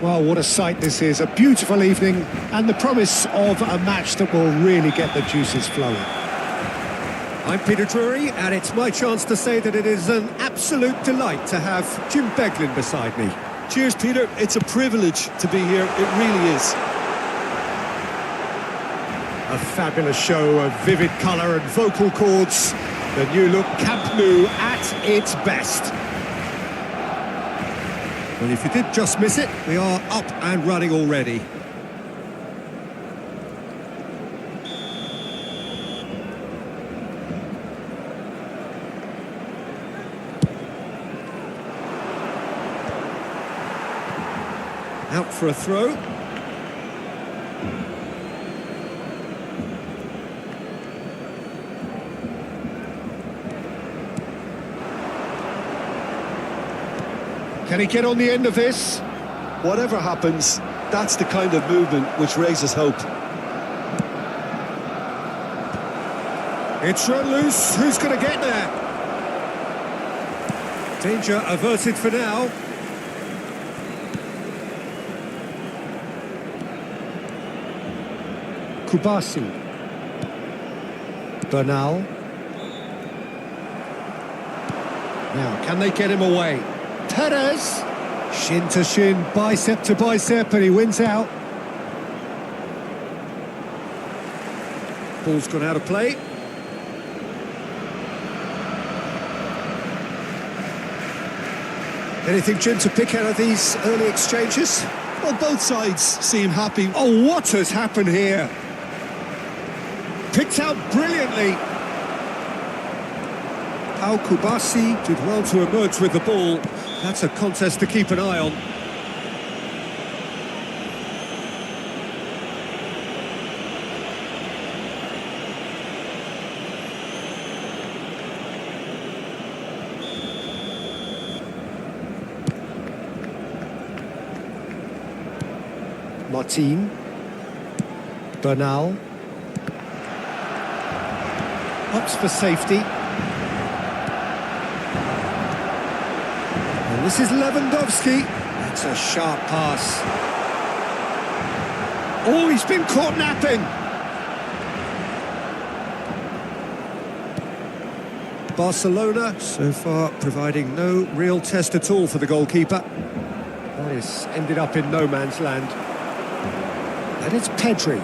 Well, what a sight this is. A beautiful evening and the promise of a match that will really get the juices flowing. I'm Peter Drury, and it's my chance to say that it is an absolute delight to have Jim Beglin beside me. Cheers, Peter. It's a privilege to be here. It really is. A fabulous show of vivid colour and vocal cords. The new look Camp Nou at its best. Well, if you did just miss it, we are up and running already. Out for a throw. Can he get on the end of this? Whatever happens, that's the kind of movement which raises hope. It's run loose. Who's going to get there? Danger averted for now. Kubasi. Bernal. Now, can they get him away? Perez, shin to shin, bicep to bicep, and he wins out. Ball's gone out of play. Anything, Jim, to pick out of these early exchanges? Well, both sides seem happy. Oh, what has happened here? Picked out brilliantly. Pau Kubasi did well to emerge with the ball. That's a contest to keep an eye on. Martin. Bernal. Opts for safety. And this is Lewandowski. That's a sharp pass. Oh, he's been caught napping. Barcelona, so far, providing no real test at all for the goalkeeper. That is ended up in no man's land. And it's Pedri.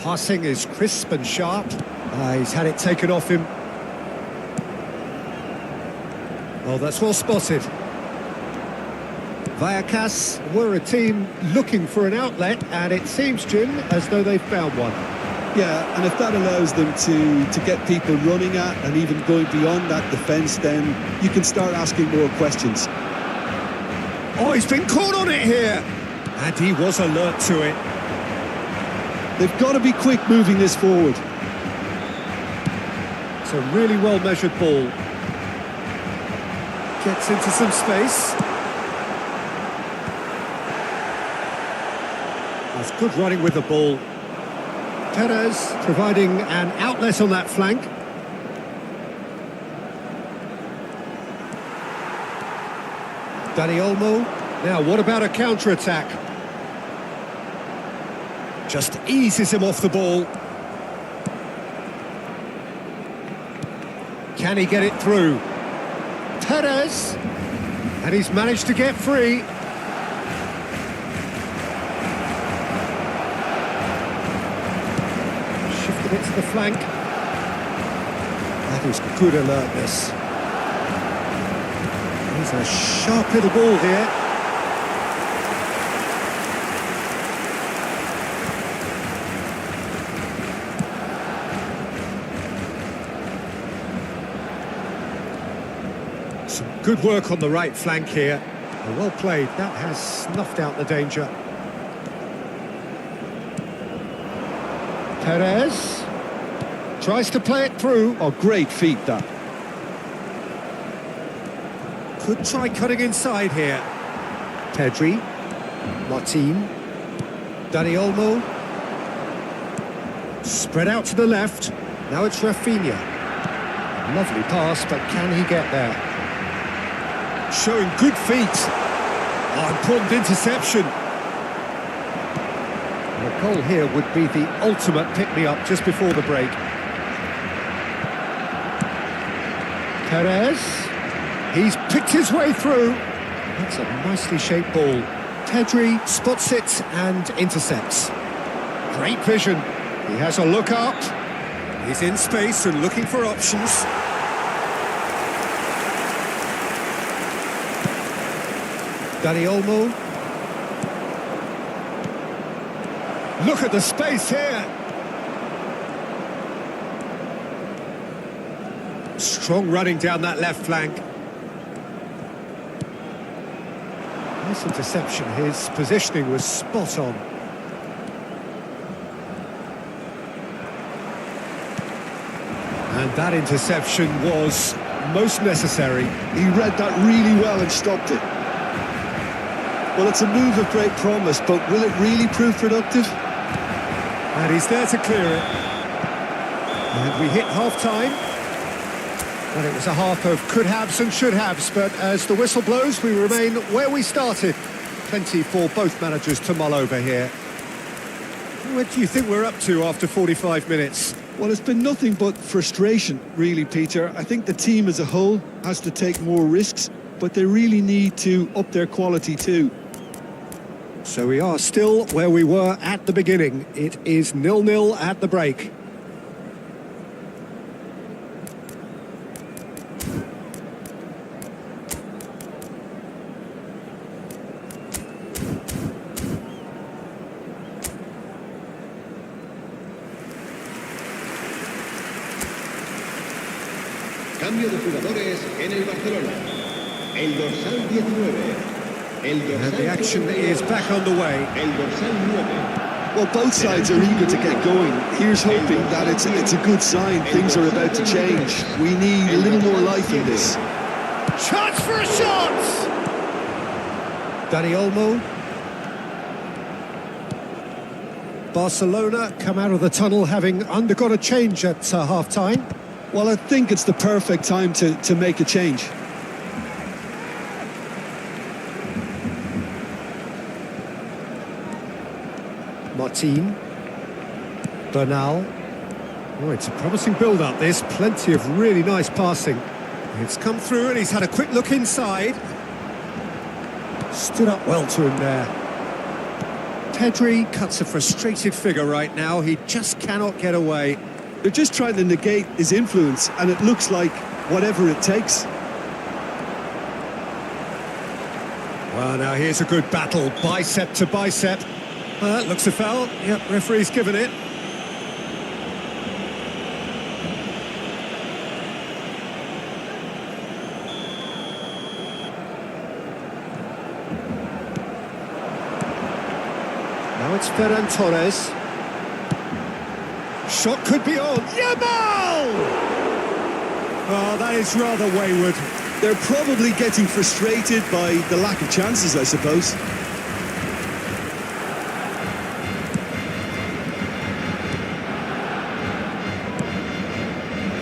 Passing is crisp and sharp. He's had it taken off him. Oh, that's well spotted. Vallecas were a team looking for an outlet, and it seems, Jim, as though they've found one. Yeah, and if that allows them to get people running at and even going beyond that defence, then you can start asking more questions. Oh, he's been caught on it here. And he was alert to it. They've got to be quick moving this forward. It's a really well-measured ball. Gets into some space. That's good running with the ball. Perez providing an outlet on that flank. Dani Olmo. Now, what about a counter-attack? Just eases him off the ball. Can he get it through? Perez, and he's managed to get free. Shifted it to the flank. That is good alertness. He's a sharp little ball here. Some good work on the right flank here. Well played. That has snuffed out the danger. Perez tries to play it through. Oh, great feat, that. Could try cutting inside here. Pedri. Martin. Dani Olmo. Spread out to the left. Now it's Rafinha. Lovely pass, but can he get there? Showing good feet. Oh, important interception. The goal here would be the ultimate pick-me-up just before the break. Perez. He's picked his way through. That's a nicely shaped ball. Pedri spots it and intercepts. Great vision. He has a look up. He's in space and looking for options. Dani Olmo. Look at the space here. Strong running down that left flank. Nice interception. His positioning was spot on. And that interception was most necessary. He read that really well and stopped it. Well, it's a move of great promise, but will it really prove productive? And he's there to clear it. And we hit half-time. And it was a half of could-haves and should-haves, but as the whistle blows, we remain where we started. Plenty for both managers to mull over here. What do you think we're up to after 45 minutes? Well, it's been nothing but frustration, really, Peter. I think the team as a whole has to take more risks, but they really need to up their quality too. So we are still where we were at the beginning. It is 0-0 at the break. Cambio de jugadores en el Barcelona. El dorsal 19. El dorsal And the action is back on the way. El dorsal 9. Well, both sides are eager to get going. Here's hoping that it's a good sign. Things are about to change. We need a little more life in this. Chance for a shot! Dani Olmo. Barcelona come out of the tunnel having undergone a change at half-time. Well, I think it's the perfect time to make a change. Martin. Bernal. Oh, it's a promising build-up, this. Plenty of really nice passing. It's come through and he's had a quick look inside. Stood up well to him there. Pedri cuts a frustrated figure right now. He just cannot get away. They're just trying to negate his influence, and it looks like whatever it takes. Well, now here's a good battle, bicep to bicep. Looks a foul. Yep, referee's given it. Now it's Ferran Torres. Shot could be on. Yamal! Oh, that is rather wayward. They're probably getting frustrated by the lack of chances, I suppose.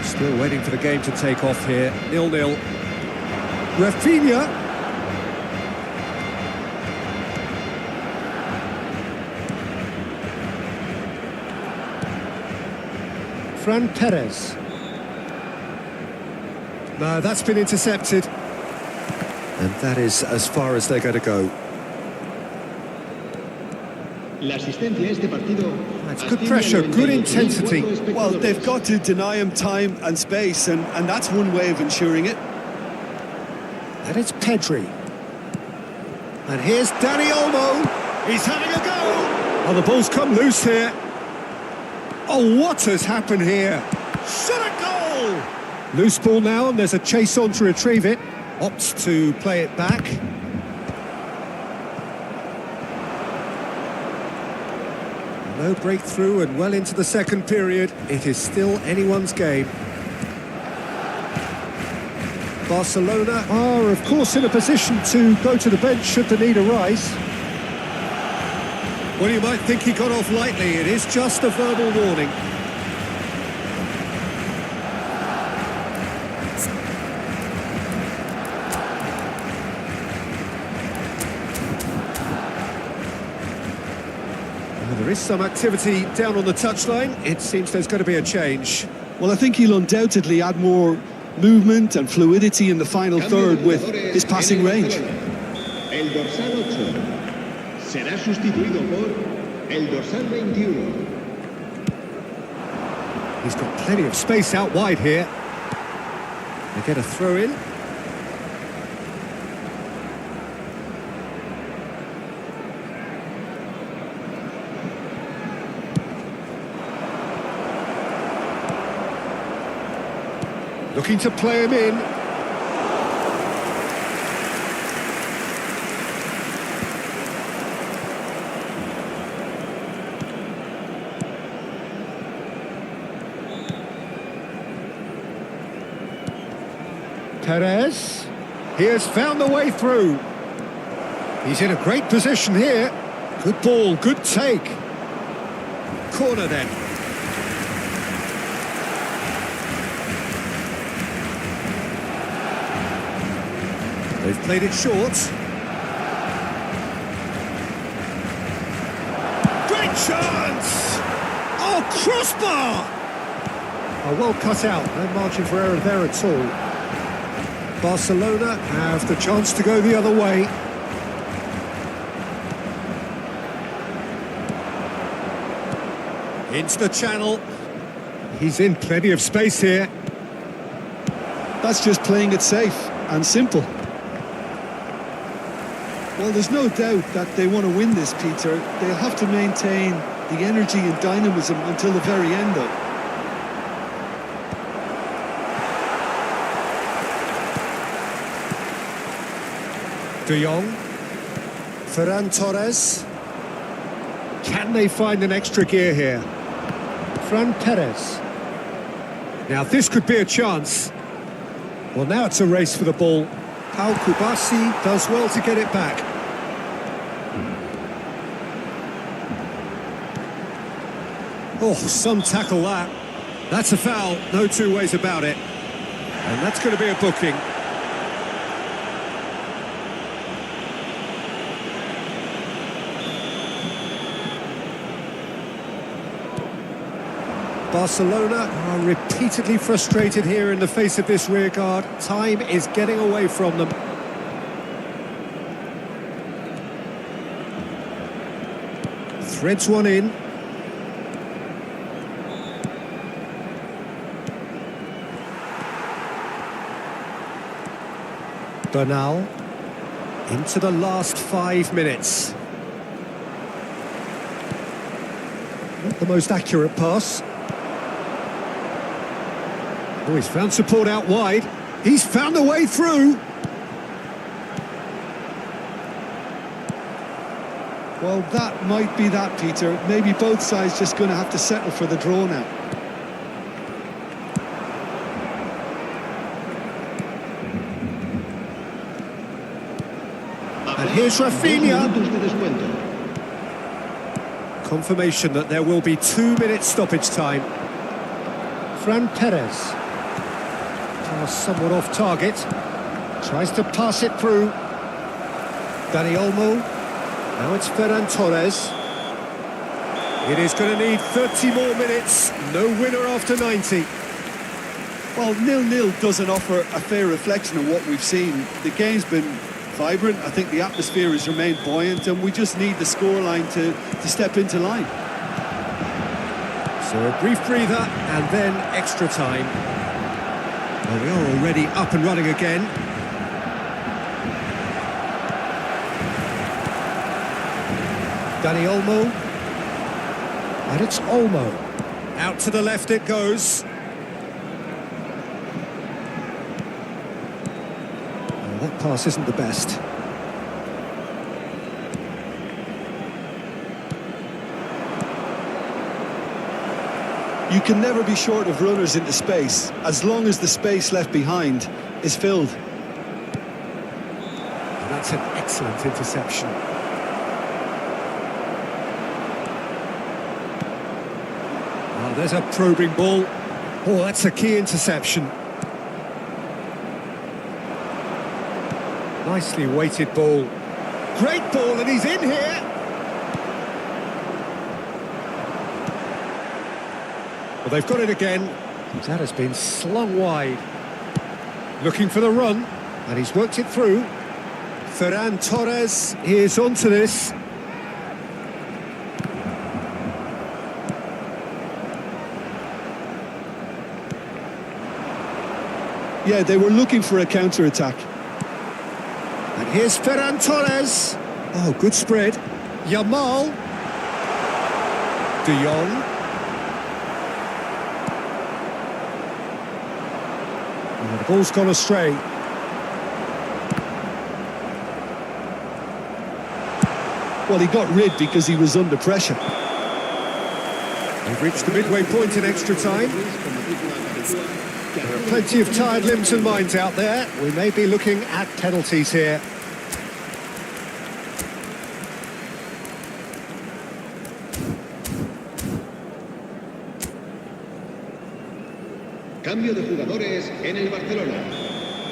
Still waiting for the game to take off here. 0-0. Rafinha. Fran Perez. No, that's been intercepted. And that is as far as they're going to go. La asistencia a este partido. That's good pressure, good intensity. Well, they've got to deny him time and space, and that's one way of ensuring it. And it's Pedri. And here's Dani Olmo. He's having a go. Oh, the ball's come loose here. Oh, what has happened here? Shot a goal! Loose ball now, and there's a chase on to retrieve it. Opts to play it back. No breakthrough and well into the second period. It is still anyone's game. Barcelona are, of course, in a position to go to the bench should the need arise. Well, you might think he got off lightly. It is just a verbal warning. There is some activity down on the touchline. It seems there's going to be a change. Well, I think he'll undoubtedly add more movement and fluidity in the final third with his passing range. El dorsal 8 será sustituido por el dorsal 21. He's got plenty of space out wide here. They get a throw in. Looking to play him in. Perez. He has found the way through. He's in a great position here. Good ball, good take. Corner then. They've played it short. Great chance! Oh, crossbar! Oh, well cut out. No margin for error there at all. Barcelona have the chance to go the other way. Into the channel. He's in plenty of space here. That's just playing it safe and simple. Well, there's no doubt that they want to win this, Peter. They'll have to maintain the energy and dynamism until the very end, though. De Jong. Ferran Torres. Can they find an extra gear here? Fran Perez. Now this could be a chance. Well, now it's a race for the ball. Pau Kubasi does well to get it back. Oh, some tackle that. That's a foul, no two ways about it. And that's going to be a booking. Barcelona are repeatedly frustrated here in the face of this rearguard. Time is getting away from them. Threads one in. Bernal. Into the last 5 minutes. Not the most accurate pass. Oh, he's found support out wide. He's found a way through. Well, that might be that, Peter. Maybe both sides just going to have to settle for the draw now. And here's Rafinha. Confirmation that there will be 2 minutes stoppage time. Fran Perez. Pass somewhat off target. Tries to pass it through. Dani Olmo. Now it's Ferran Torres. It is going to need 30 more minutes. No winner after 90. Well, 0-0 doesn't offer a fair reflection of what we've seen. The game's been vibrant. I think the atmosphere has remained buoyant, and we just need the scoreline to step into line. So a brief breather and then extra time. Well, we are already up and running again. Dani Olmo. And it's Olmo. Out to the left it goes. Well, that pass isn't the best. You can never be short of runners into space, as long as the space left behind is filled. And that's an excellent interception. Well, there's a probing ball. Oh, that's a key interception. Nicely weighted ball. Great ball, and he's in here. Well, they've got it again. That has been slung wide. Looking for the run, and he's worked it through. Ferran Torres is onto this. Yeah, they were looking for a counter-attack. And here's Ferran Torres. Oh, good spread. Yamal. De Jong. And the ball's gone astray. Well, he got rid because he was under pressure. We've reached the midway point in extra time. There are plenty of tired limbs and minds out there. We may be looking at penalties here. Cambio de jugadores en el Barcelona.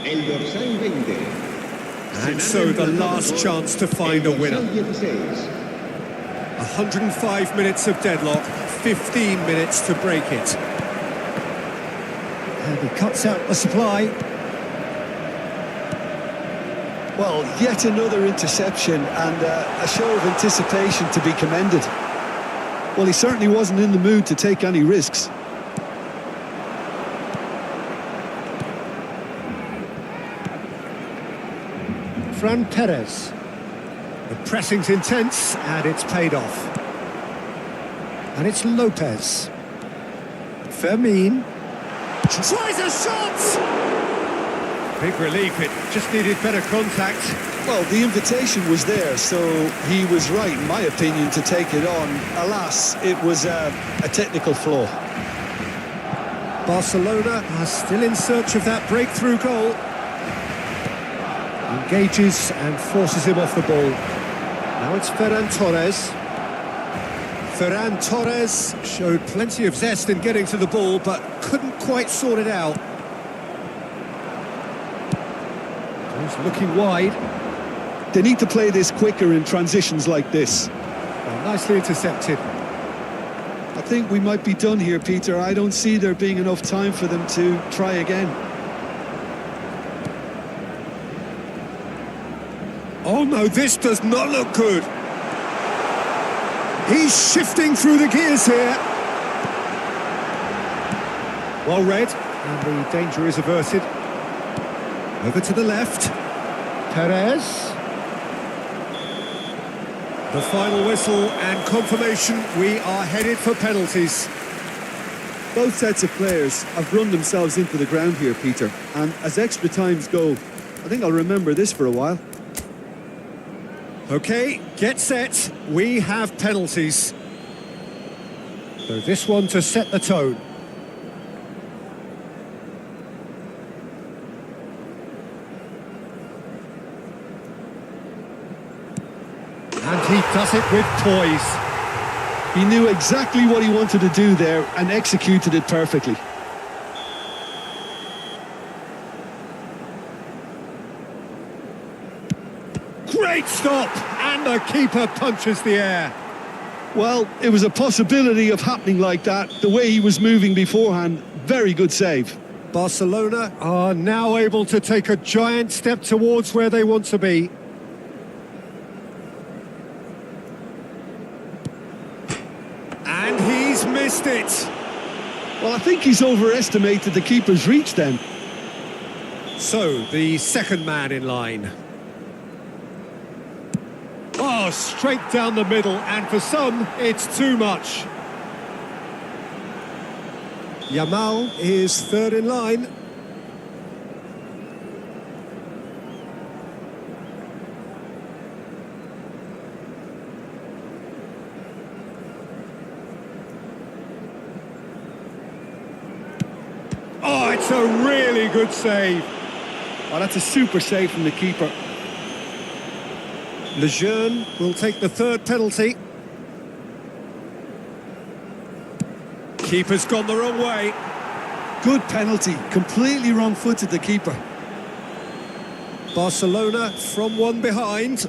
El dorsal 20. And so the last chance to find a winner. 105 minutes of deadlock, 15 minutes to break it. And he cuts out the supply. Well, yet another interception and a show of anticipation to be commended. Well, he certainly wasn't in the mood to take any risks. Fran Perez. The pressing's intense, and it's paid off. And it's Lopez. Fermin. Tries a shot! Big relief, it just needed better contact. Well, the invitation was there, so he was right, in my opinion, to take it on. Alas, it was a technical flaw. Barcelona are still in search of that breakthrough goal. Engages and forces him off the ball. Now it's Ferran Torres. Ferran Torres showed plenty of zest in getting to the ball, but couldn't quite sort it out. He's looking wide. They need to play this quicker in transitions like this. Well, nicely intercepted. I think we might be done here, Peter. I don't see there being enough time for them to try again. Oh no, this does not look good. He's shifting through the gears here. Well read, and the danger is averted. Over to the left. Perez. The final whistle and confirmation, we are headed for penalties. Both sets of players have run themselves into the ground here, Peter. And as extra times go, I think I'll remember this for a while. Okay, get set. We have penalties. So this one to set the tone. And he does it with poise. He knew exactly what he wanted to do there and executed it perfectly. Great stop! And the keeper punches the air. Well, it was a possibility of happening like that. The way he was moving beforehand, very good save. Barcelona are now able to take a giant step towards where they want to be. And he's missed it. Well, I think he's overestimated the keeper's reach then. So, the second man in line. Oh, straight down the middle, and for some, it's too much. Yamal is third in line. Oh, it's a really good save. Oh, that's a super save from the keeper. Lejeune will take the third penalty. Keeper's gone the wrong way. Good penalty, completely wrong-footed the keeper. Barcelona from one behind.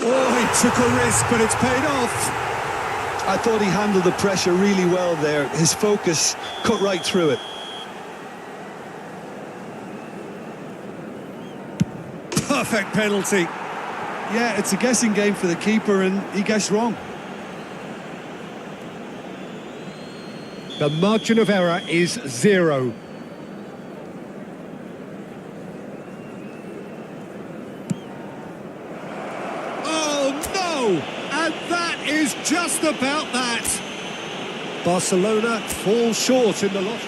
Oh, he Took a risk, but it's paid off. I thought he handled the pressure really well there. His focus cut right through it. Perfect penalty. Yeah, it's a guessing game for the keeper, and he guessed wrong. The margin of error is 0. Oh no! And that is just about that. Barcelona fall short in the lot.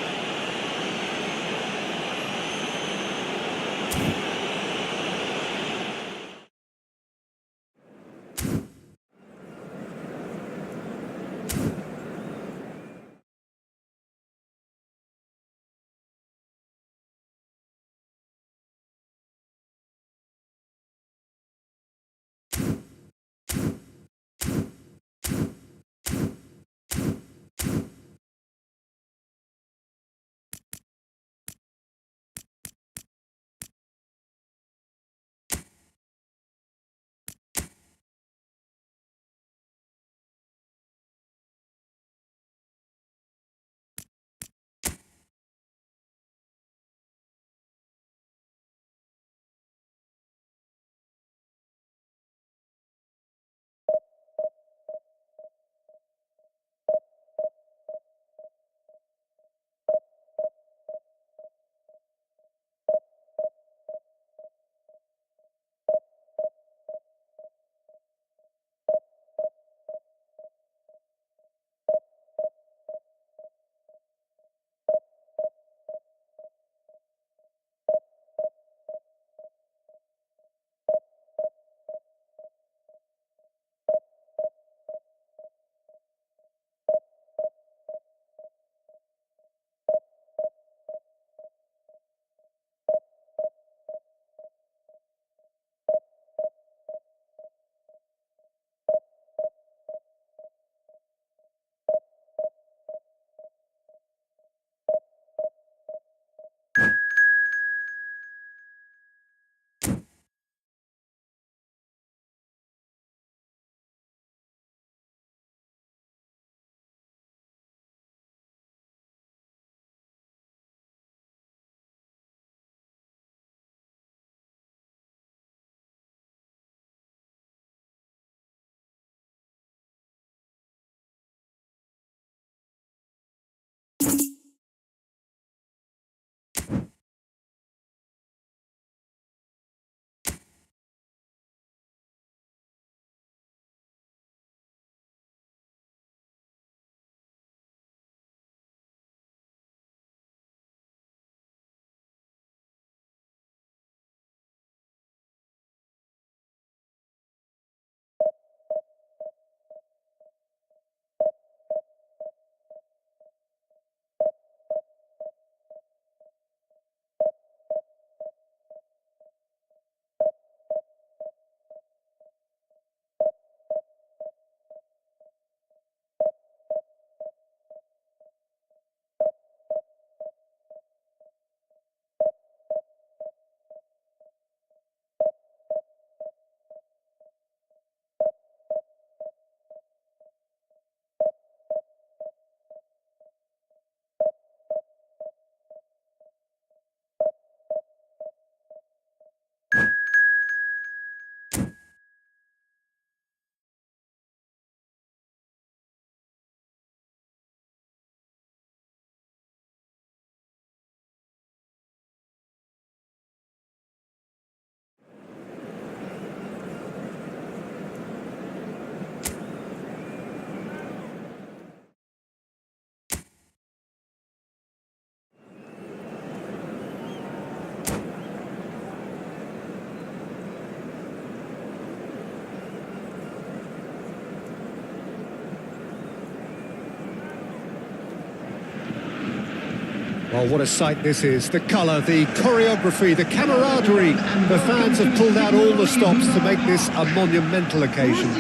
Well, what a sight this is. The colour, the choreography, the camaraderie. The fans have pulled out all the stops to make this a monumental occasion.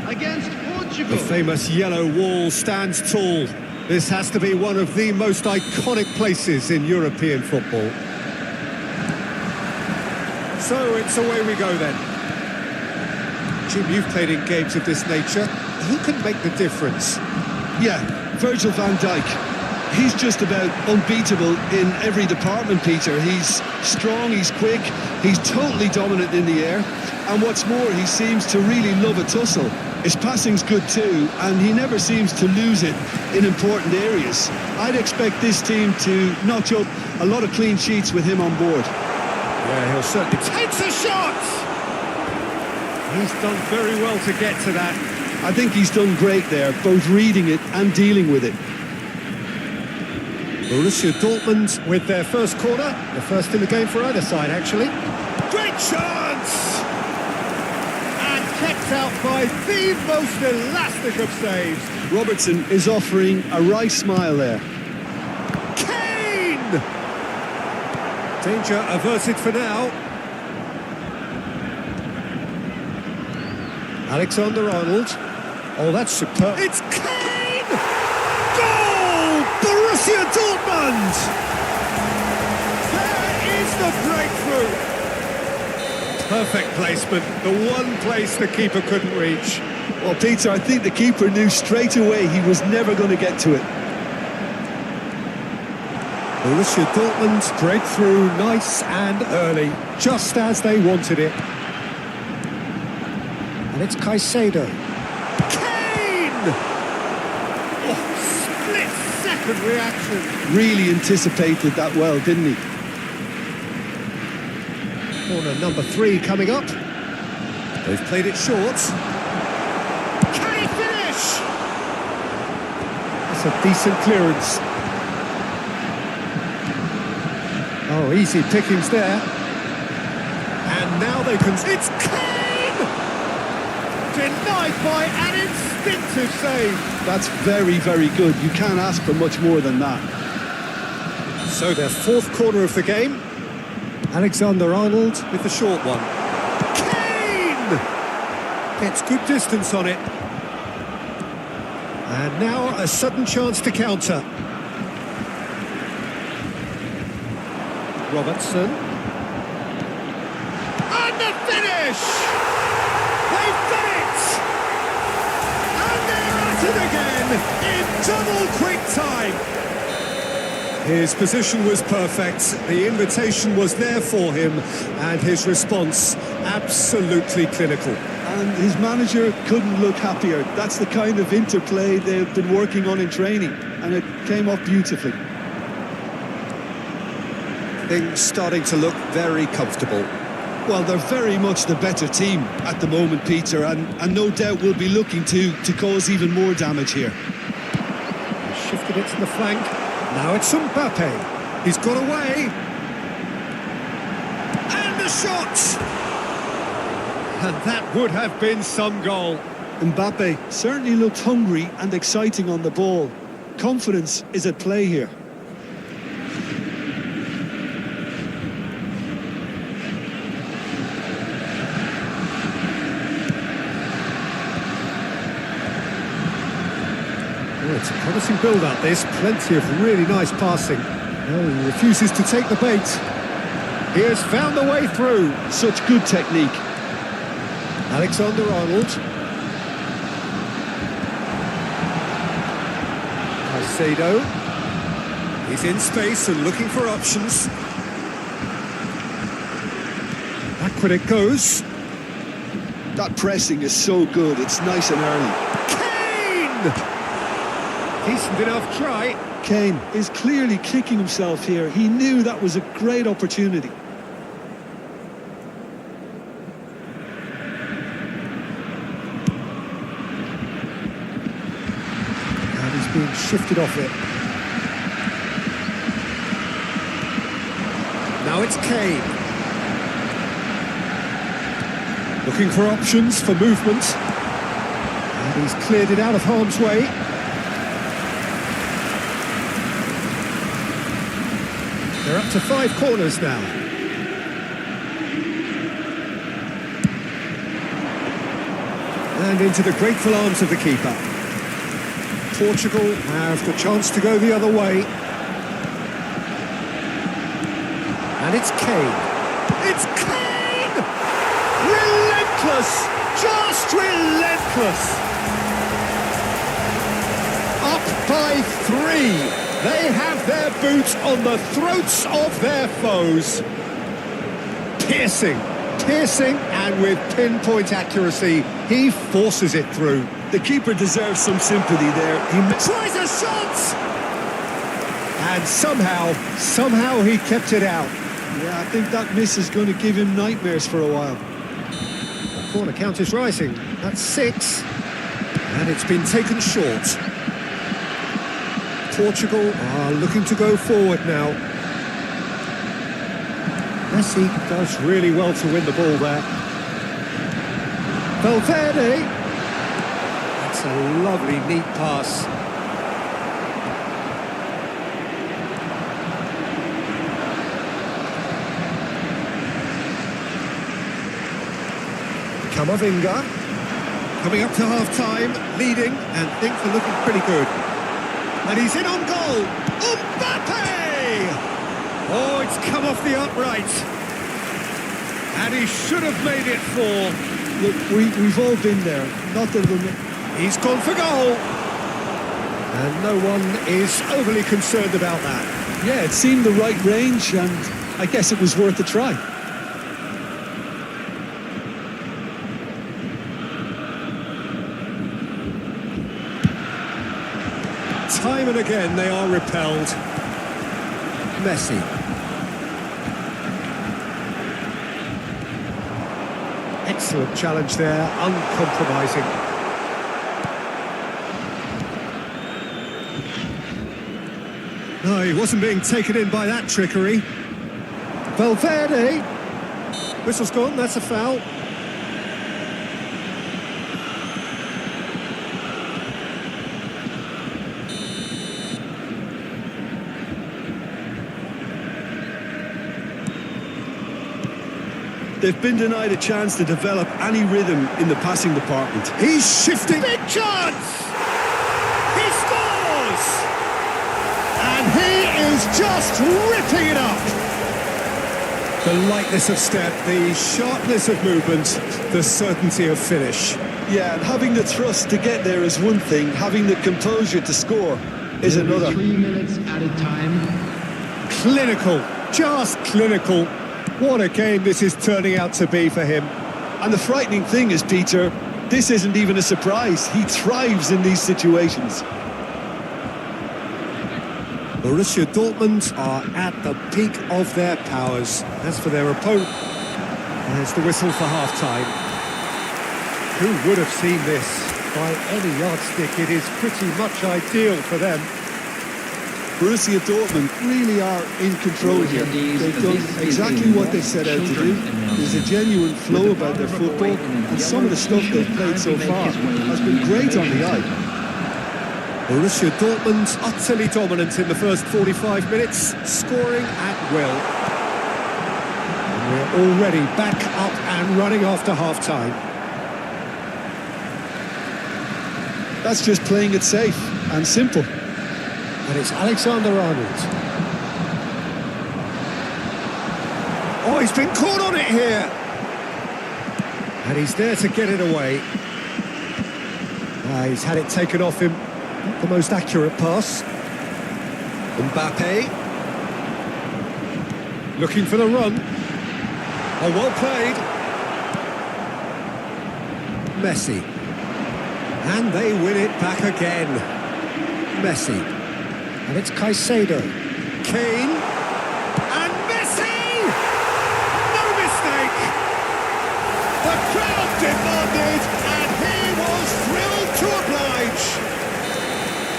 Against Portugal. The famous yellow wall stands tall. This has to be one of the most iconic places in European football. So it's away we go then. Jim, you've played in games of this nature. Who can make the difference? Yeah, Virgil van Dijk. He's just about unbeatable in every department, Peter. He's strong, he's quick, he's totally dominant in the air. And what's more, he seems to really love a tussle. His passing's good too, and he never seems to lose it in important areas. I'd expect this team to notch up a lot of clean sheets with him on board. Yeah, he'll certainly takes a shot! He's done very well to get to that. I think he's done great there, both reading it and dealing with it. Borussia Dortmund with their first corner, the first in the game for either side, actually. Great chance! And kept out by the most elastic of saves. Robertson is offering a wry smile there. Kane! Danger averted for now. Alexander-Arnold. Oh, that's superb. It's Kane! Goal! Borussia Dortmund! There is the breakthrough. Perfect placement. The one place the keeper couldn't reach. Well, Peter, I think the keeper knew straight away he was never going to get to it. Borussia Dortmund's breakthrough, nice and early, just as they wanted it. And it's Caicedo. Kane! Oh, split-second reaction. Really anticipated that well, didn't he? Corner number 3 coming up. They've played it short. Can he finish? That's a decent clearance. Oh, easy pickings there. And now they can... It's Kane! Denied by an instinctive save. That's very, very good. You can't ask for much more than that. So their fourth corner of the game. Alexander-Arnold with the short one. Kane! Gets good distance on it. And now a sudden chance to counter. Robertson. And the finish! They've done it! And they're at it again in double quick time. His position was perfect, the invitation was there for him, and his response absolutely clinical. And his manager couldn't look happier. That's the kind of interplay they've been working on in training, and it came off beautifully. Things starting to look very comfortable. Well, they're very much the better team at the moment, Peter, and no doubt will be looking to cause even more damage here. Shifted it to the flank. Now it's Mbappe. He's got away. And the shot! And that would have been some goal. Mbappe certainly looked hungry and exciting on the ball. Confidence is at play here. Oh, it's a promising build-up, this. Plenty of really nice passing. Oh, he refuses to take the bait. He has found the way through. Such good technique. Alexander-Arnold. Caicedo. He's in space and looking for options. Backward it goes. That pressing is so good. It's nice and early. Kane! Decent enough try. Kane is clearly kicking himself here. He knew that was a great opportunity. And he's being shifted off it. Now it's Kane. Looking for options for movement. And he's cleared it out of harm's way. They're up to 5 corners now. And into the grateful arms of the keeper. Portugal have the chance to go the other way. And it's Kane. It's Kane! Relentless! Just relentless. Up by 3. They have their boot on the throats of their foes. Piercing, and with pinpoint accuracy, he forces it through. The keeper deserves some sympathy there. He Tries a shot! And somehow he kept it out. Yeah, I think that miss is going to give him nightmares for a while. The corner count is rising. That's 6. And it's been taken short. Portugal are looking to go forward now. Messi does really well to win the ball there. Valverde. That's a lovely, neat pass. Camavinga. Coming up to half-time, leading, and things are looking pretty good. And he's in on goal. Mbappe! Oh, it's come off the upright. And he should have made it 4. Look, we've all been there. Not that He's gone for goal. And no one is overly concerned about that. yeah, it seemed the right range, and I guess it was worth a try. Time and again they are repelled. Messi. Excellent challenge there, uncompromising. No, he wasn't being taken in by that trickery. Valverde. Whistle's gone, that's a foul. They've been denied a chance to develop any rhythm in the passing department. He's shifting. Big chance! He scores! And he is just ripping it up. The lightness of step, the sharpness of movement, the certainty of finish. Yeah, and having the thrust to get there is one thing. Having the composure to score is another. 3 minutes at a time. Clinical, just clinical. What a game this is turning out to be for him. And the frightening thing is, Peter, this isn't even a surprise. He thrives in these situations. Borussia Dortmund are at the peak of their powers. As for their opponent, there's the whistle for half-time. Who would have seen this? By any yardstick, it is pretty much ideal for them. Borussia Dortmund really are in control here. They've done exactly what they set out to do. There's a genuine flow about their football, and some of the stuff they've played so far has been great on the eye. Borussia Dortmund utterly dominant in the first 45 minutes, scoring at will. And we're already back up and running after half-time. That's just playing it safe and simple. And it's Alexander-Arnold. Oh, he's been caught on it here. And he's there to get it away. He's had it taken off him. Not the most accurate pass. Mbappe. Looking for the run. Oh, well played. Messi. And they win it back again. Messi. And it's Caicedo. Kane. And Messi! No mistake! The crowd demanded, and he was thrilled to oblige.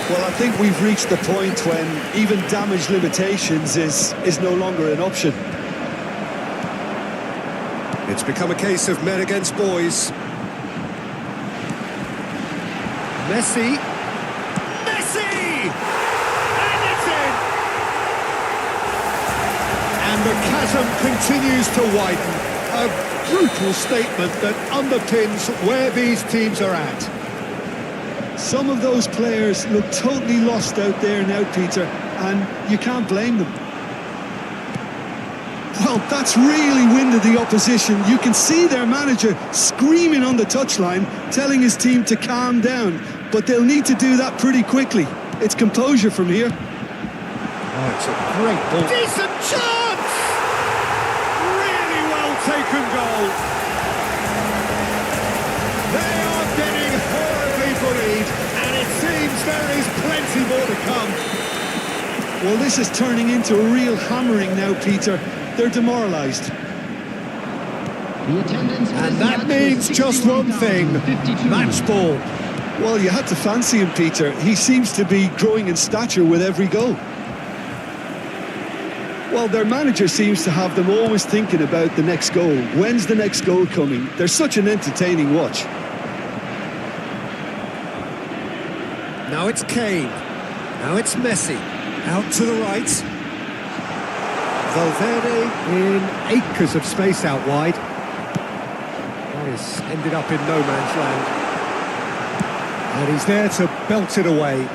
Well, I think we've reached the point when even damage limitations is no longer an option. It's become a case of men against boys. Messi. And the chasm continues to widen. A brutal statement that underpins where these teams are at. Some of those players look totally lost out there now, Peter, and you can't blame them. Well, that's really winded the opposition. You can see their manager screaming on the touchline, telling his team to calm down. But they'll need to do that pretty quickly. It's composure from here. Oh, it's a great ball. Decent chance! Really well taken goal. They are getting horribly bullied, and it seems there is plenty more to come. Well, this is turning into a real hammering now, Peter. They're demoralised. And that means just one thing, match ball. Well, you had to fancy him, Peter. He seems to be growing in stature with every goal. Well, their manager seems to have them always thinking about the next goal. When's the next goal coming? They're such an entertaining watch. Now it's Kane. Now it's Messi. Out to the right. Valverde in acres of space out wide. That is ended up in no man's land. And he's there to belt it away.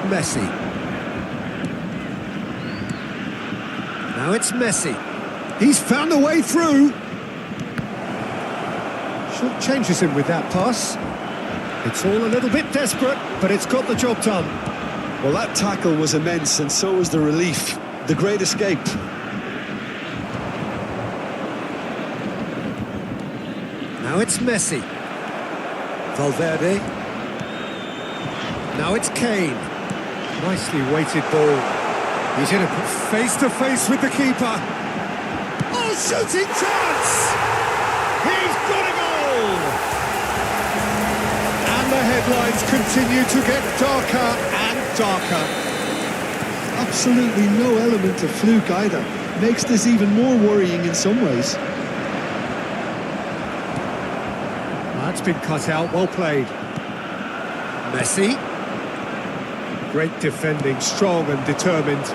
Messi. Now it's Messi. He's found a way through. Short changes him with that pass. It's all a little bit desperate, but it's got the job done. Well, that tackle was immense, and so was the relief. The great escape. Now it's Messi. Valverde. Now it's Kane. Nicely weighted ball. He's in a face-to-face with the keeper. Oh, shooting chance! He's got a goal! And the headlines continue to get darker and darker. Absolutely no element of fluke either. Makes this even more worrying in some ways. That's been cut out, well played. Messi. Great defending, strong and determined.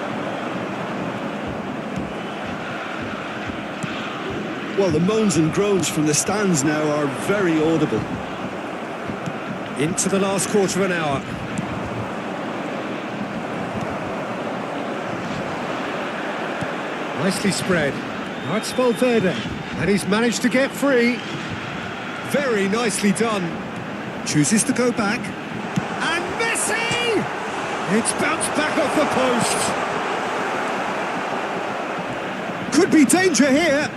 Well, the moans and groans from the stands now are very audible. Into the last quarter of an hour. Nicely spread. Now it's Valverde. And he's managed to get free. Very nicely done. Chooses to go back. And Messi! It's bounced back off the post. Could be danger here.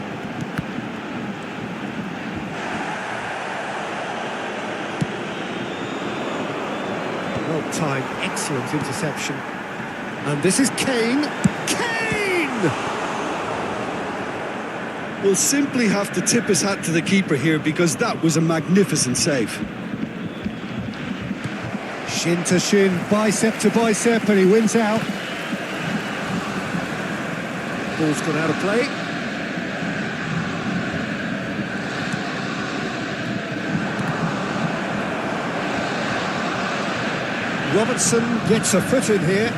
Well timed, excellent interception. And this is Kane. Kane! We'll simply have to tip his hat to the keeper here because that was a magnificent save. Shin to shin, bicep to bicep, and he wins out. Ball's gone out of play. Robertson gets a foot in here.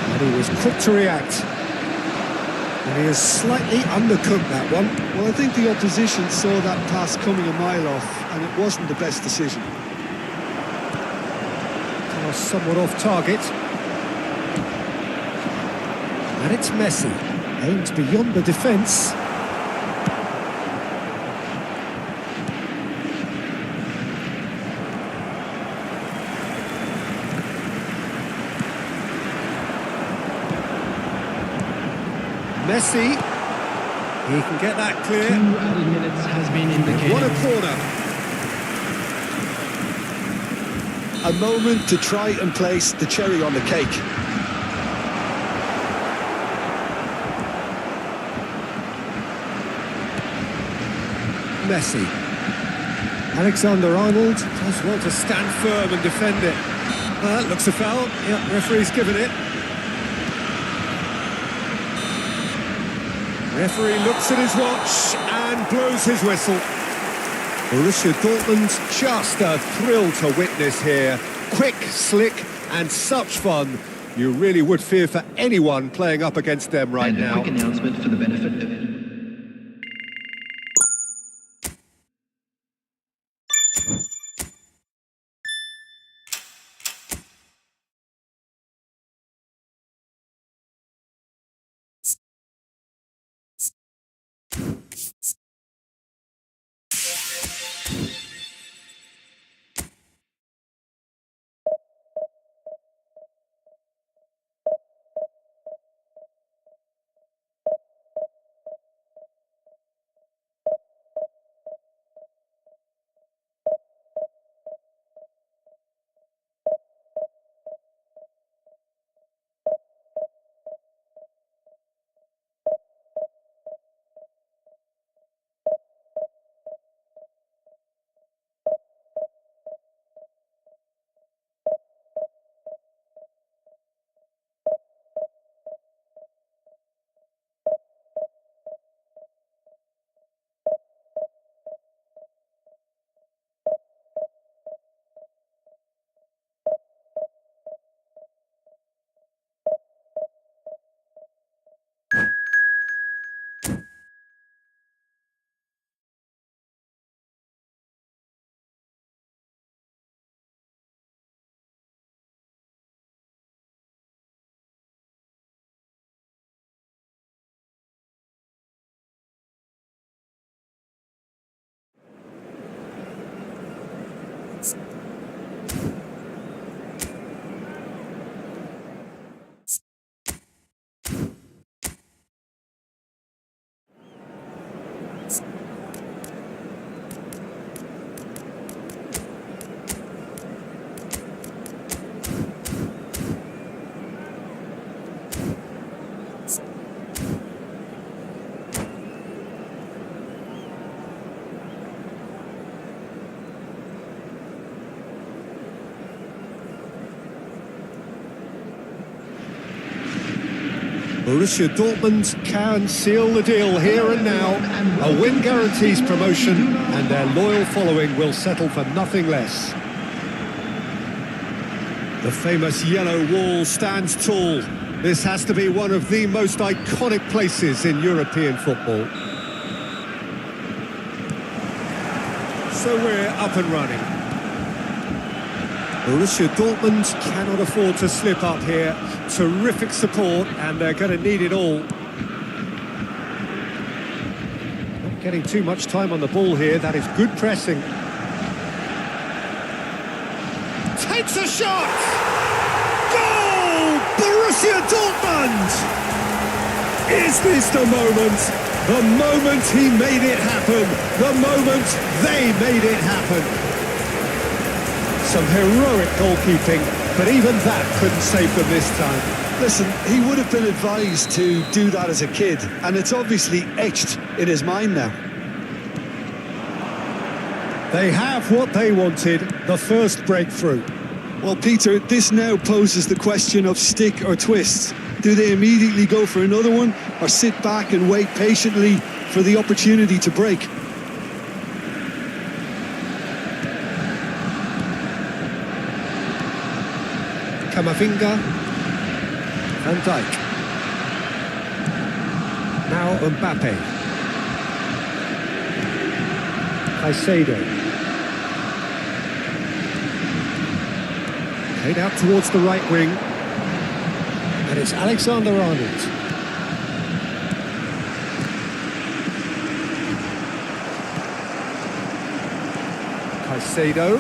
And he was quick to react. And he has slightly undercooked that one. Well, I think the opposition saw that pass coming a mile off, and it wasn't the best decision. Pass somewhat off target. And it's Messi. Aims beyond the defence. Messi, he can get that clear. 2 added minutes has been indicated. What a corner. A moment to try and place the cherry on the cake. Messi. Alexander-Arnold does want to stand firm and defend it. Looks a foul. Yeah, referee's given it. Referee looks at his watch and blows his whistle. Borussia Dortmund, just a thrill to witness here. Quick, slick and such fun. You really would fear for anyone playing up against them right And a now. quick announcement for the benefit of Borussia Dortmund can seal the deal here and now. A win guarantees promotion, and their loyal following will settle for nothing less. The famous yellow wall stands tall. This has to be one of the most iconic places in European football. So we're up and running. Borussia Dortmund cannot afford to slip up here. Terrific support, and they're going to need it all. Not getting too much time on the ball here. That is good pressing. Takes a shot! Goal! Borussia Dortmund! Is this the moment? The moment he made it happen. The moment they made it happen. Some heroic goalkeeping, but even that couldn't save them this time. Listen, he would have been advised to do that as a kid, and it's obviously etched in his mind now. They have what they wanted, the first breakthrough. Well, Peter, this now poses the question of stick or twist. Do they immediately go for another one, or sit back and wait patiently for the opportunity to break? Camavinga, Van Dijk, now Mbappe, Caicedo, played out towards the right wing, and it's Alexander-Arnold. Caicedo.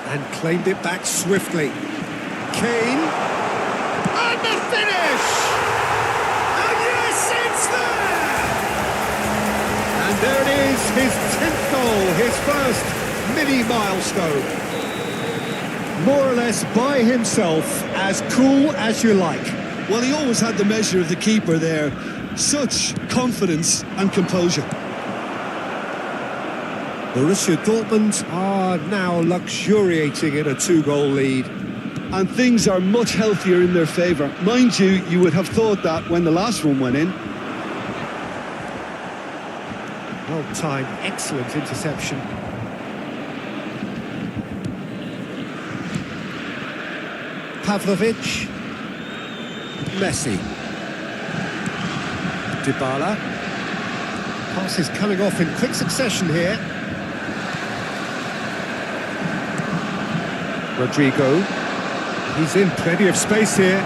And claimed it back swiftly. Kane. And the finish! And yes, it's there! And there it is, his 10th goal, his first mini-milestone. More or less by himself, as cool as you like. Well, he always had the measure of the keeper there. Such confidence and composure. Borussia Dortmund are now luxuriating in a 2-goal lead. And things are much healthier in their favour. Mind you, you would have thought that when the last one went in. Well timed, excellent interception. Pavlovic. Messi. Dybala. Pass is coming off in quick succession here. Rodrigo, he's in plenty of space here.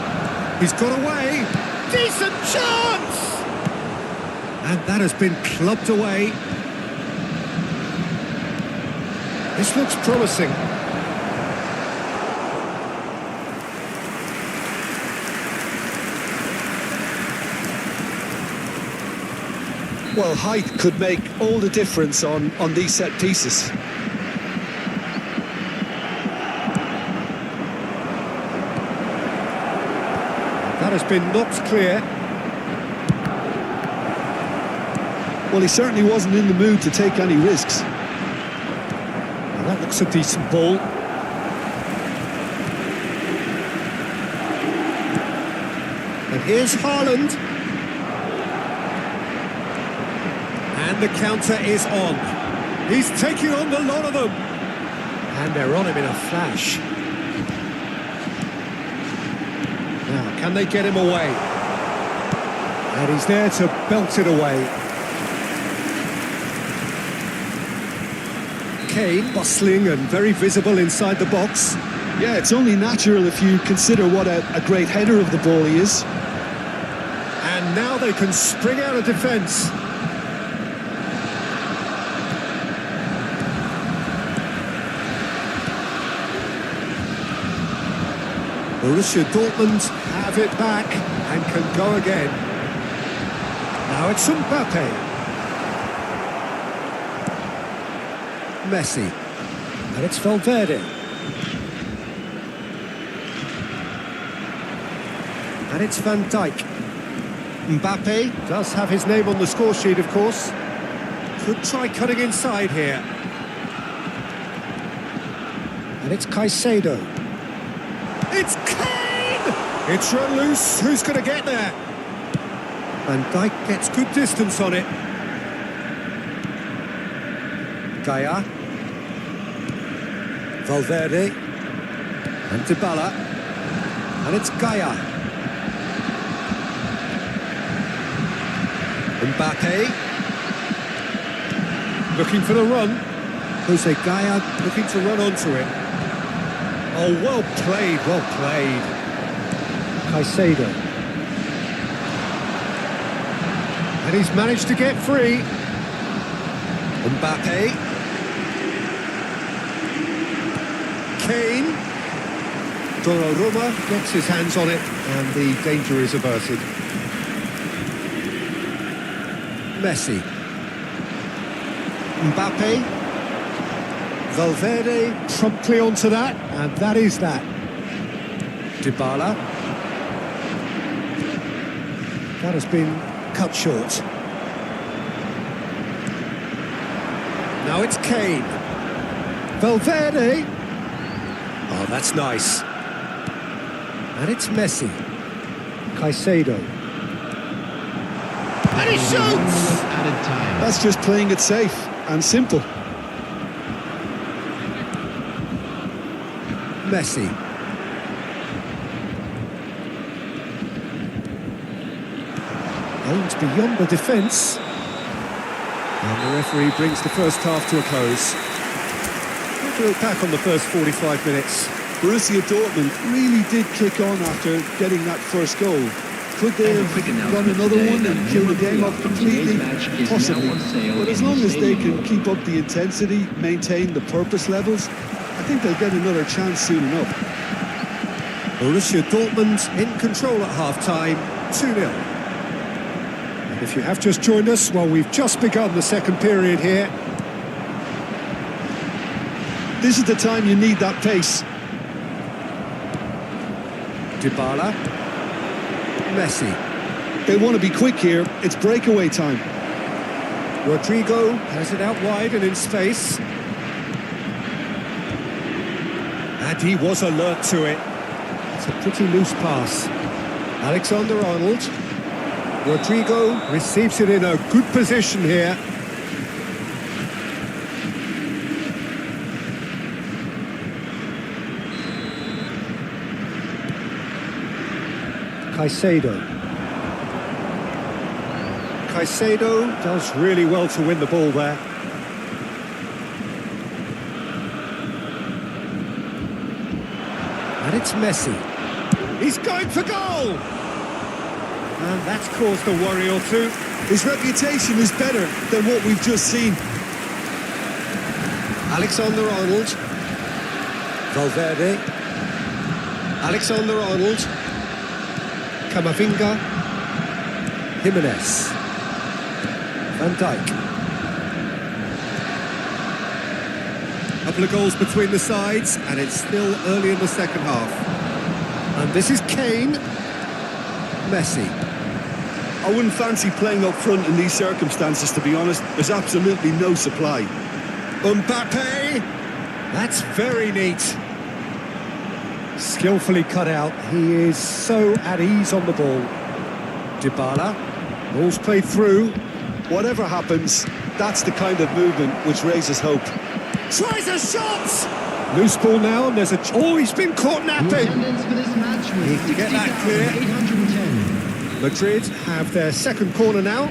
He's got away. Decent chance! And that has been clubbed away. This looks promising. Well, height could make all the difference on these set pieces. That has been knocked clear. Well, he certainly wasn't in the mood to take any risks. Well, that looks a decent ball. And here's Haaland. And the counter is on. He's taking on the lot of them. And they're on him in a flash. Now, can they get him away? And he's there to belt it away. Kane, bustling and very visible inside the box. Yeah, it's only natural if you consider what a great header of the ball he is. And now they can spring out of defence. Borussia Dortmund have it back and can go again. Now it's Mbappe. Messi. And it's Valverde. And it's Van Dijk. Mbappe does have his name on the score sheet, of course. Could try cutting inside here. And it's Caicedo. It's Kane! It's run loose. Who's going to get there? Van Dijk gets good distance on it. Gaia. Valverde. And Dybala. And it's Gaia. Mbappe. Looking for the run. Jose Gaia looking to run onto it. Oh, well played, well played. Caicedo. And he's managed to get free. Mbappe. Kane. Donnarumma gets his hands on it and the danger is averted. Messi. Mbappe. Valverde promptly onto that, and that is that. Dybala. That has been cut short. Now it's Kane. Valverde. Oh, that's nice. And it's Messi. Caicedo. And he shoots! Added time. That's just playing it safe and simple. Messi. Aimed beyond the defence. And the referee brings the first half to a close. We'll look back on the first 45 minutes. Borussia Dortmund really did kick on after getting that first goal. Could they And a quick have run announcement another today one that and kill the game off Nepspark completely? today's match is now Possibly. on sale But as in long the as they stadium. can keep up the intensity, maintain the purpose levels, I think they'll get another chance soon enough. Borussia Dortmund in control at half-time, 2-0. And if you have just joined us, well, we've just begun the second period here. This is the time you need that pace. Dybala. Messi. They want to be quick here. It's breakaway time. Rodrigo has it out wide and in space. And he was alert to it. It's a pretty loose pass. Alexander-Arnold. Rodrigo receives it in a good position here. Caicedo. Caicedo does really well to win the ball there. And it's Messi. He's going for goal! And that's caused a worry or two. His reputation is better than what we've just seen. Alexander-Arnold. Valverde. Alexander-Arnold. Camavinga. Jimenez. Van Dijk. Couple of goals between the sides, and it's still early in the second half. And this is Kane. Messi. I wouldn't fancy playing up front in these circumstances, to be honest. There's absolutely no supply. Mbappe. That's very neat. Skillfully cut out. He is so at ease on the ball. Dybala. Ball's played through. Whatever happens, that's the kind of movement which raises hope. Tries a shot! Loose ball now, and there's a... Oh, he's been caught The napping! attendance for this match was Need to get that clear. 60,810. Madrid have their second corner now.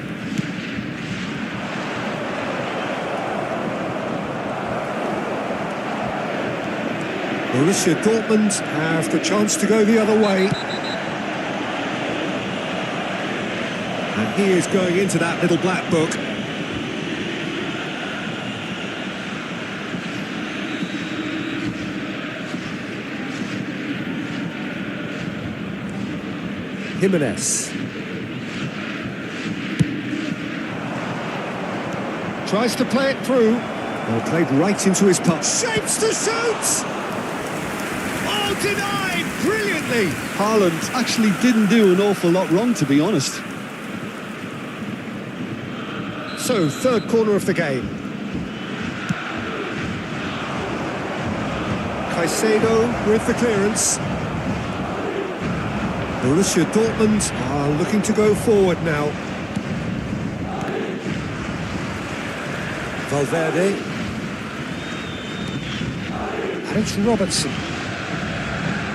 Borussia Dortmund have the chance to go the other way. And he is going into that little black book. Jimenez. Tries to play it through. Well, played right into his path. Shapes to shoot! Oh, denied! Brilliantly! Haaland actually didn't do an awful lot wrong, to be honest. So, third corner of the game. Caicedo with the clearance. Borussia Dortmund are looking to go forward now. Valverde. And it's Robertson.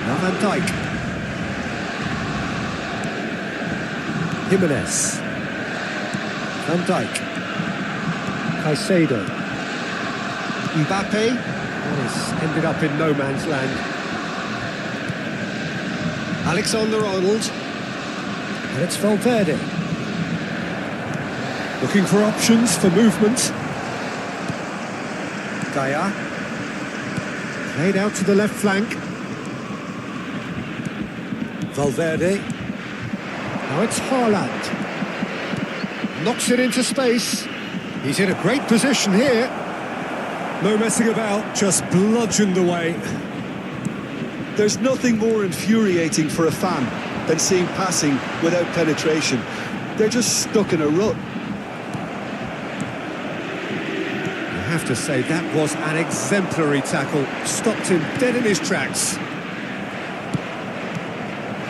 Now Van Dijk. Jimenez. Van Dijk. Caicedo. Mbappe. And it's ended up in no man's land. Alexander-Arnold. And it's Valverde. Looking for options for movement. Gaia. Played out to the left flank. Valverde. Now it's Haaland. Knocks it into space. He's in a great position here. No messing about, just bludgeoned away. There's nothing more infuriating for a fan than seeing passing without penetration. They're just stuck in a rut. I have to say, that was an exemplary tackle. Stopped him dead in his tracks.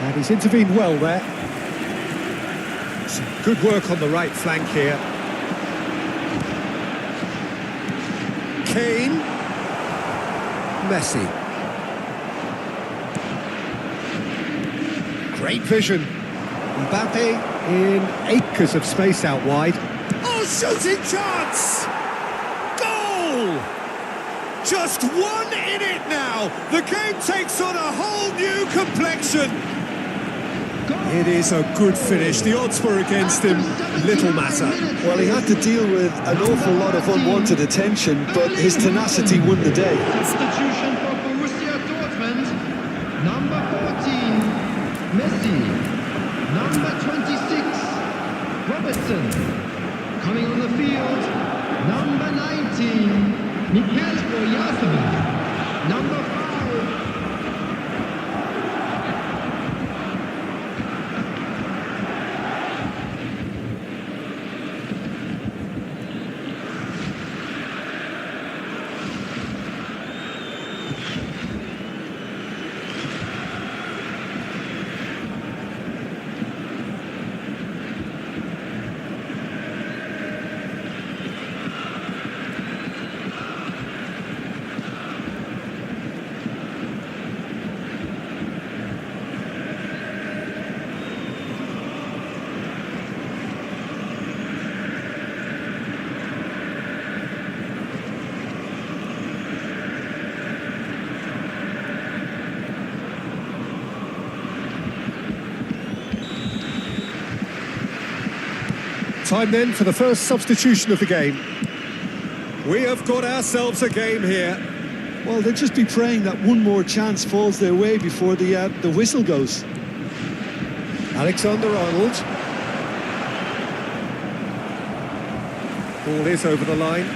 And he's intervened well there. Some good work on the right flank here. Kane. Messi. Great vision. Mbappe in acres of space out wide. Oh, shooting chance! Goal! Just one in it now. The game takes on a whole new complexion. It is a good finish. The odds were against him. Little matter. Well, he had to deal with an awful lot of unwanted attention, but his tenacity won the day. Substitution for Borussia Dortmund. Number 14, Messi. Number 26, Robertson. Coming on the field, number 19, Mikel Oyarzabal. Number 5. Time then for the first substitution of the game. We have got ourselves a game here. Well, they'll just be praying that one more chance falls their way before the whistle goes. Alexander-Arnold. Ball is over the line.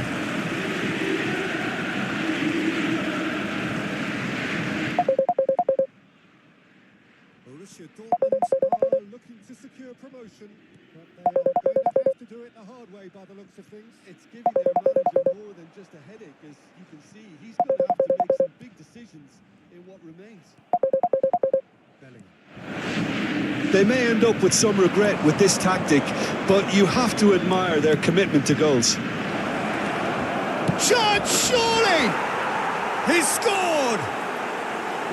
Borussia Dortmund are looking to secure promotion, but they are going to have to do it the hard way by the looks of things. It's giving their manager more than just a headache, as you can see. He's going to have to make some big decisions in what remains. Bellingham. They may end up with some regret with this tactic, but you have to admire their commitment to goals. Chance, surely! He's scored!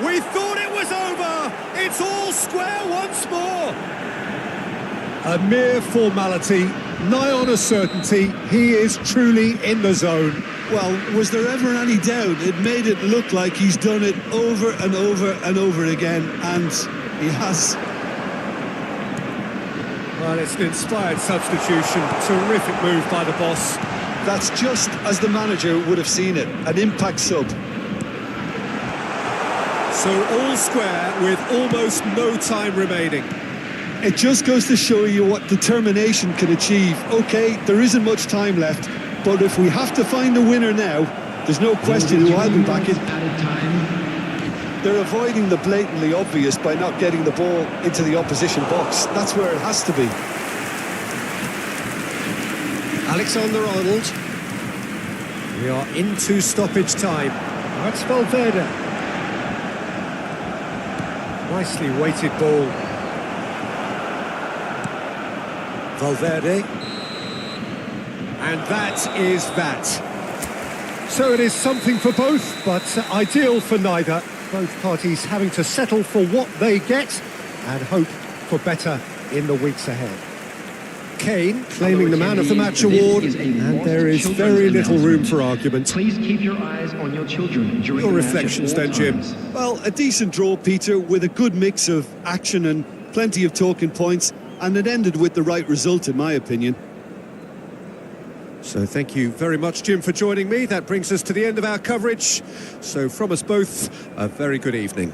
We thought it was over! It's all square once more! A mere formality, nigh on a certainty. He is truly in the zone. Well, was there ever any doubt? It made it look like he's done it over and over and over again, and he has. Well, it's an inspired substitution. Terrific move by the boss. That's just as the manager would have seen it, an impact sub. So all square with almost no time remaining. It just goes to show you what determination can achieve. Okay, there isn't much time left, but if we have to find a winner now, there's no question who I'll be backing. They're avoiding the blatantly obvious by not getting the ball into the opposition box. That's where it has to be. Alexander-Arnold. We are into stoppage time. That's Valverde. Nicely weighted ball. Valverde. And that is that. So it is something for both, but ideal for neither. Both parties having to settle for what they get and hope for better in the weeks ahead. Kane claiming the Man of the Match award, and there is very little room for argument. Please keep your eyes on your children during Your the match reflections at all then, Jim? times. Well, a decent draw, Peter, with a good mix of action and plenty of talking points, and it ended with the right result, in my opinion. So thank you very much, Jim, for joining me. That brings us to the end of our coverage. So from us both, a very good evening.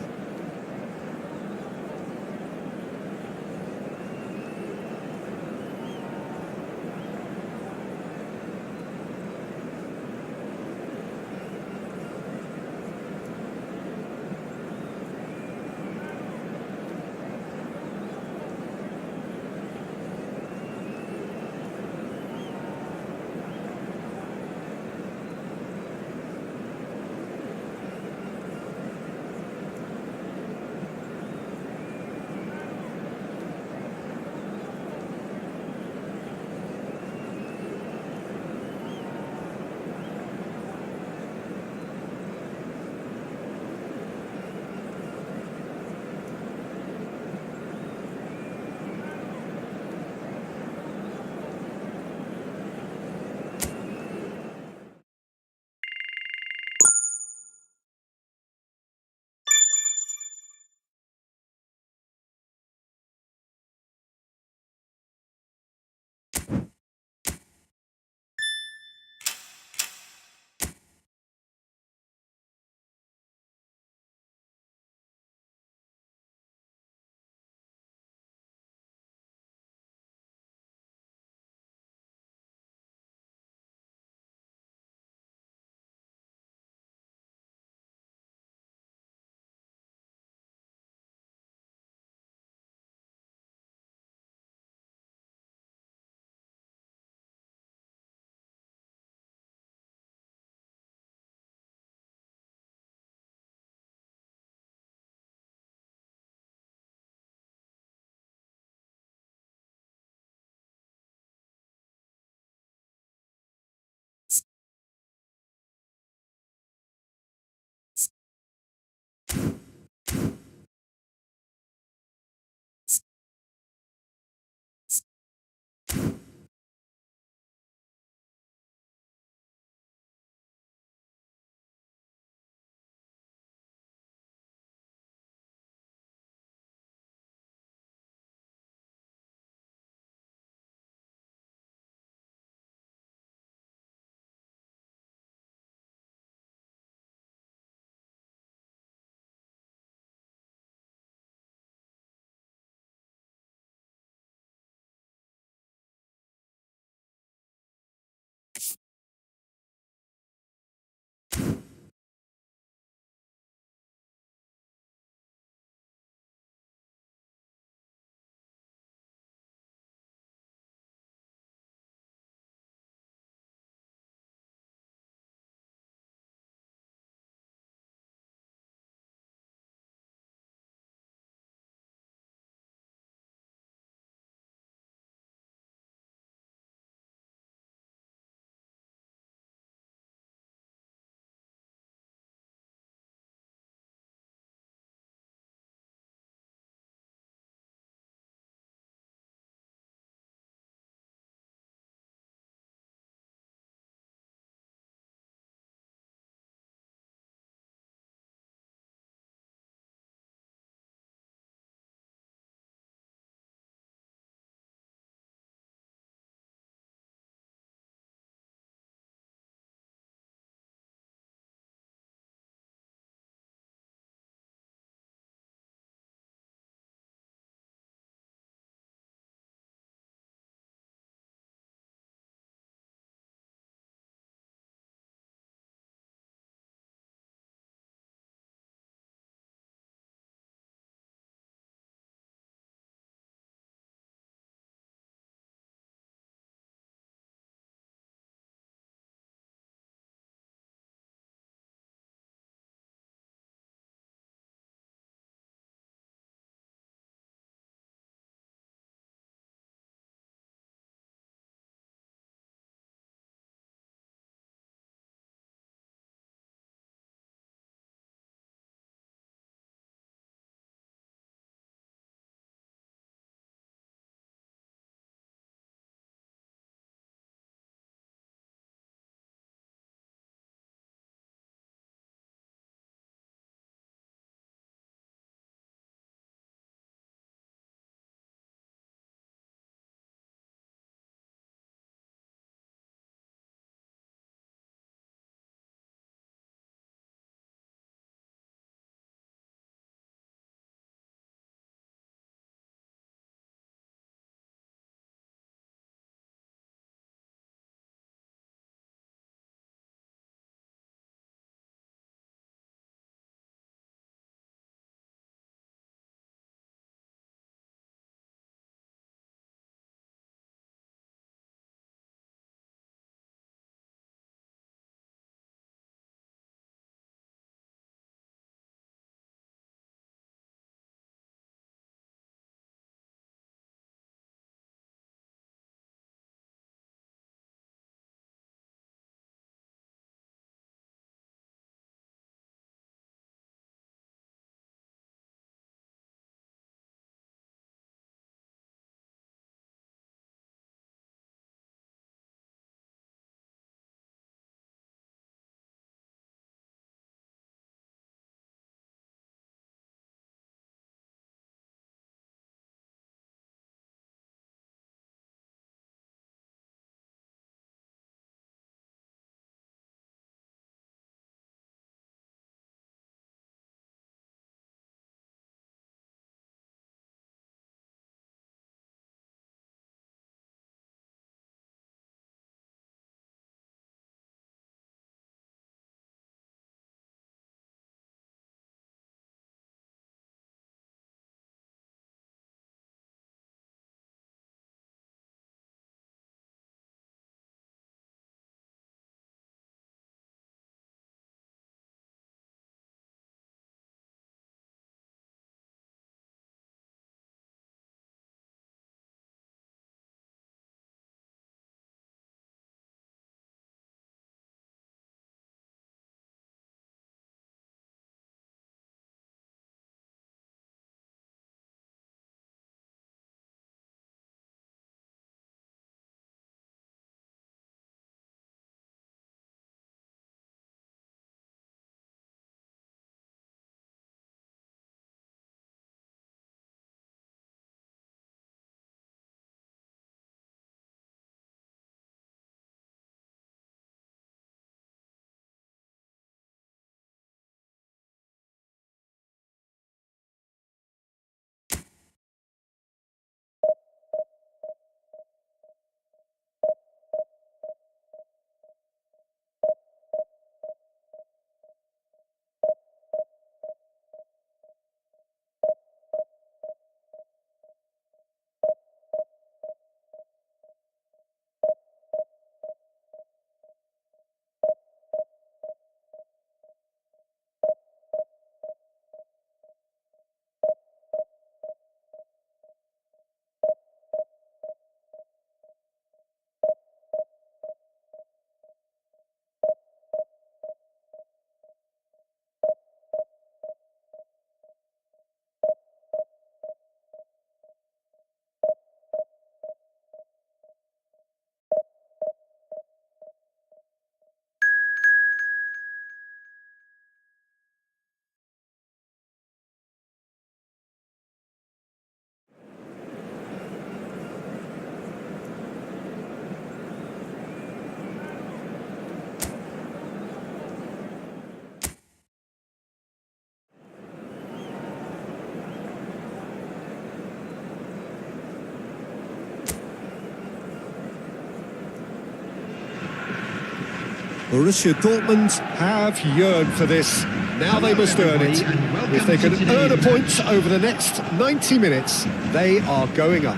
Borussia Dortmund have yearned for this. Now they must earn it. If they can earn a point over the next 90 minutes, they are going up.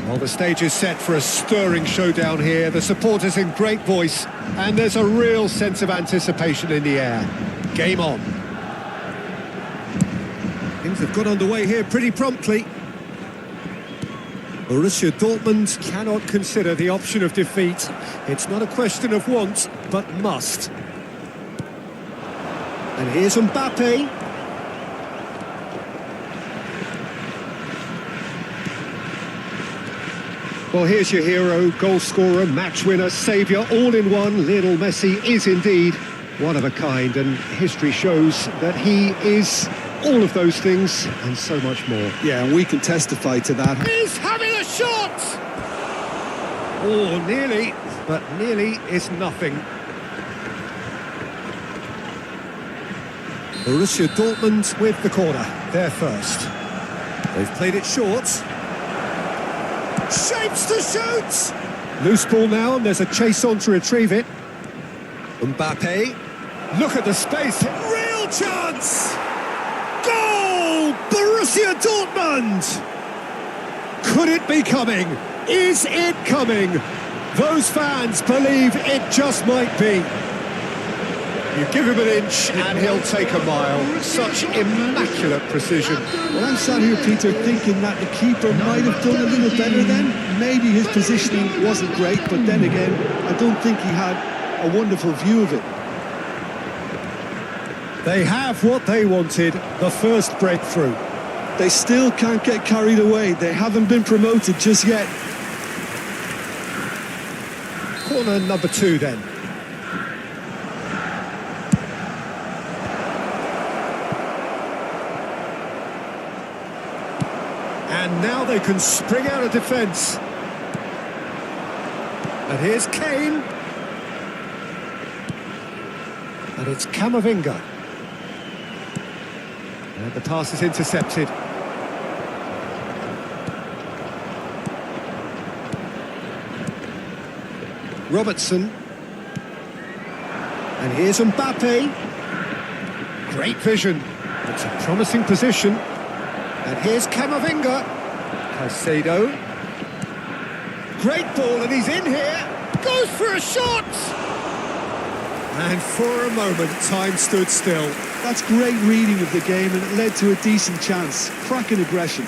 Well, the stage is set for a stirring showdown here. The supporters in great voice, and there's a real sense of anticipation in the air. Game on. Things have got underway here pretty promptly. Borussia Dortmund cannot consider the option of defeat. It's not a question of want, but must. And here's Mbappe. Well, here's your hero, goal scorer, match winner, saviour, all in one. Lionel Messi is indeed one of a kind, and history shows that he is all of those things and so much more. Yeah, and we can testify to that. He's having a shot! Oh, nearly, but nearly is nothing. Borussia Dortmund with the corner, they're first. They've played it short. Shapes to shoot! Loose ball now, and there's a chase on to retrieve it. Mbappe, look at the space, real chance! Goal! Borussia Dortmund! Could it be coming? Is it coming? Those fans believe it just might be. You give him an inch and he'll take a mile. Such immaculate precision. Well, I'm sat here, Peter, thinking that the keeper might have done a little better then. Maybe his positioning wasn't great, but then again, I don't think he had a wonderful view of it. They have what they wanted, the first breakthrough. They still can't get carried away. They haven't been promoted just yet. Corner number 2 then. And now they can spring out of defence. And here's Kane. And it's Camavinga. And the pass is intercepted. Robertson. And here's Mbappe. Great vision. It's a promising position. And here's Camavinga. Caicedo. Great ball, and he's in here. Goes for a shot. And for a moment, time stood still. That's great reading of the game, and it led to a decent chance. Cracking aggression.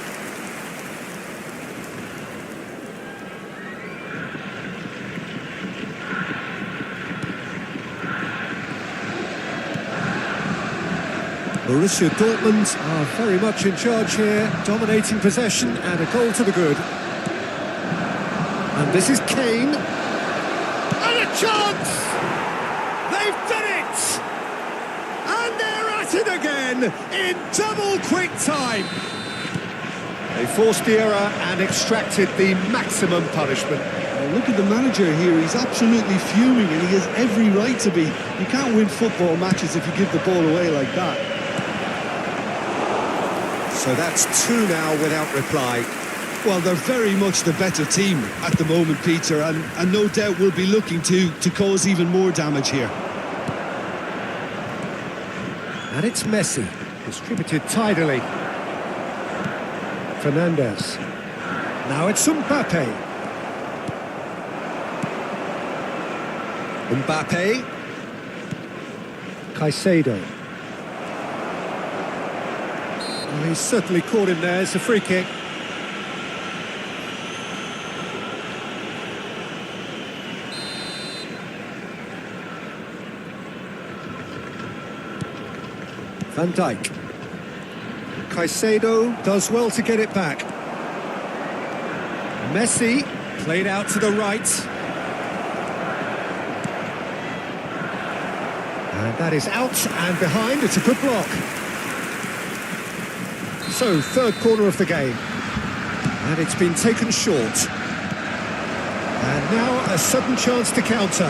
Borussia Dortmund are very much in charge here, dominating possession and a goal to the good. And this is Kane. And a chance! They've done it! And they're at it again in double quick time. They forced the error and extracted the maximum punishment. Well, look at the manager here. He's absolutely fuming, and he has every right to be. You can't win football matches if you give the ball away like that. So that's 2 now without reply. Well, they're very much the better team at the moment, Peter, and no doubt will be looking to cause even more damage here. And it's Messi, distributed tidily. Fernandes. Now it's Mbappe. Mbappe. Caicedo. Well, he's certainly caught him there. It's a free kick. Van Dijk. Caicedo does well to get it back. Messi played out to the right. And that is out and behind. It's a good block. So, third corner of the game. And it's been taken short. And now a sudden chance to counter.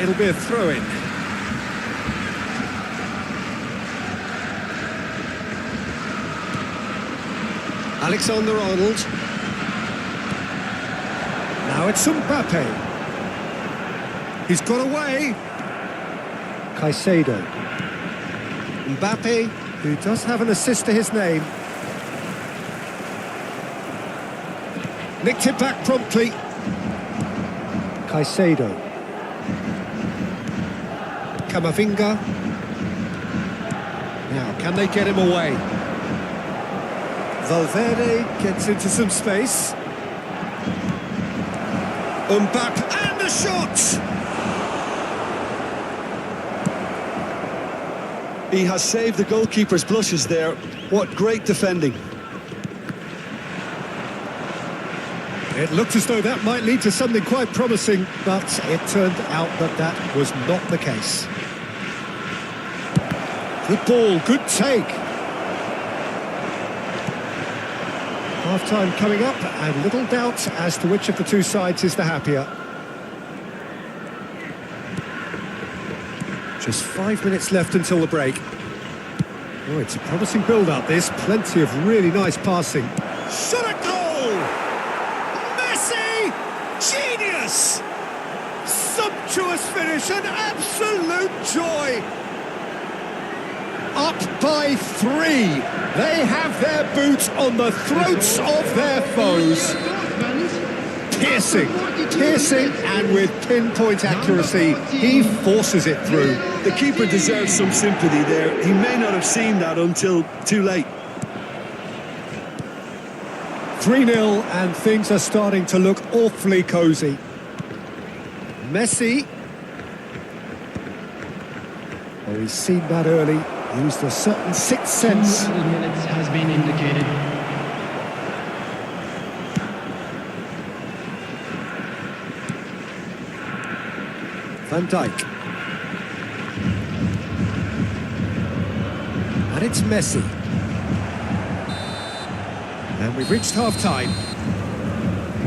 It'll be a throw-in. Alexander-Arnold. Now it's Mbappe. He's got away. Caicedo. Mbappe, who does have an assist to his name. Nicked it back promptly. Caicedo. Camavinga. Now, can they get him away? Valverde gets into some space. Mbappe, and a shot! He has saved the goalkeeper's blushes there. What great defending. It looked as though that might lead to something quite promising, but it turned out that that was not the case. Good ball, good take. Half-time coming up, and little doubt as to which of the two sides is the happier. Just 5 minutes left until the break. Oh, it's a promising build-up, this. Plenty of really nice passing. Shot at goal! Messi! Genius! Sumptuous finish, an absolute joy! Up by 3. They have their boots on the throats of their foes. Piercing, and with pinpoint accuracy, he forces it through. The keeper deserves some sympathy there. He may not have seen that until too late. 3-0, and things are starting to look awfully cosy. Messi. Oh, he's seen that early. Used a certain sixth sense. 2 added minutes has been indicated. Van Dijk. And it's Messi. And we've reached half-time.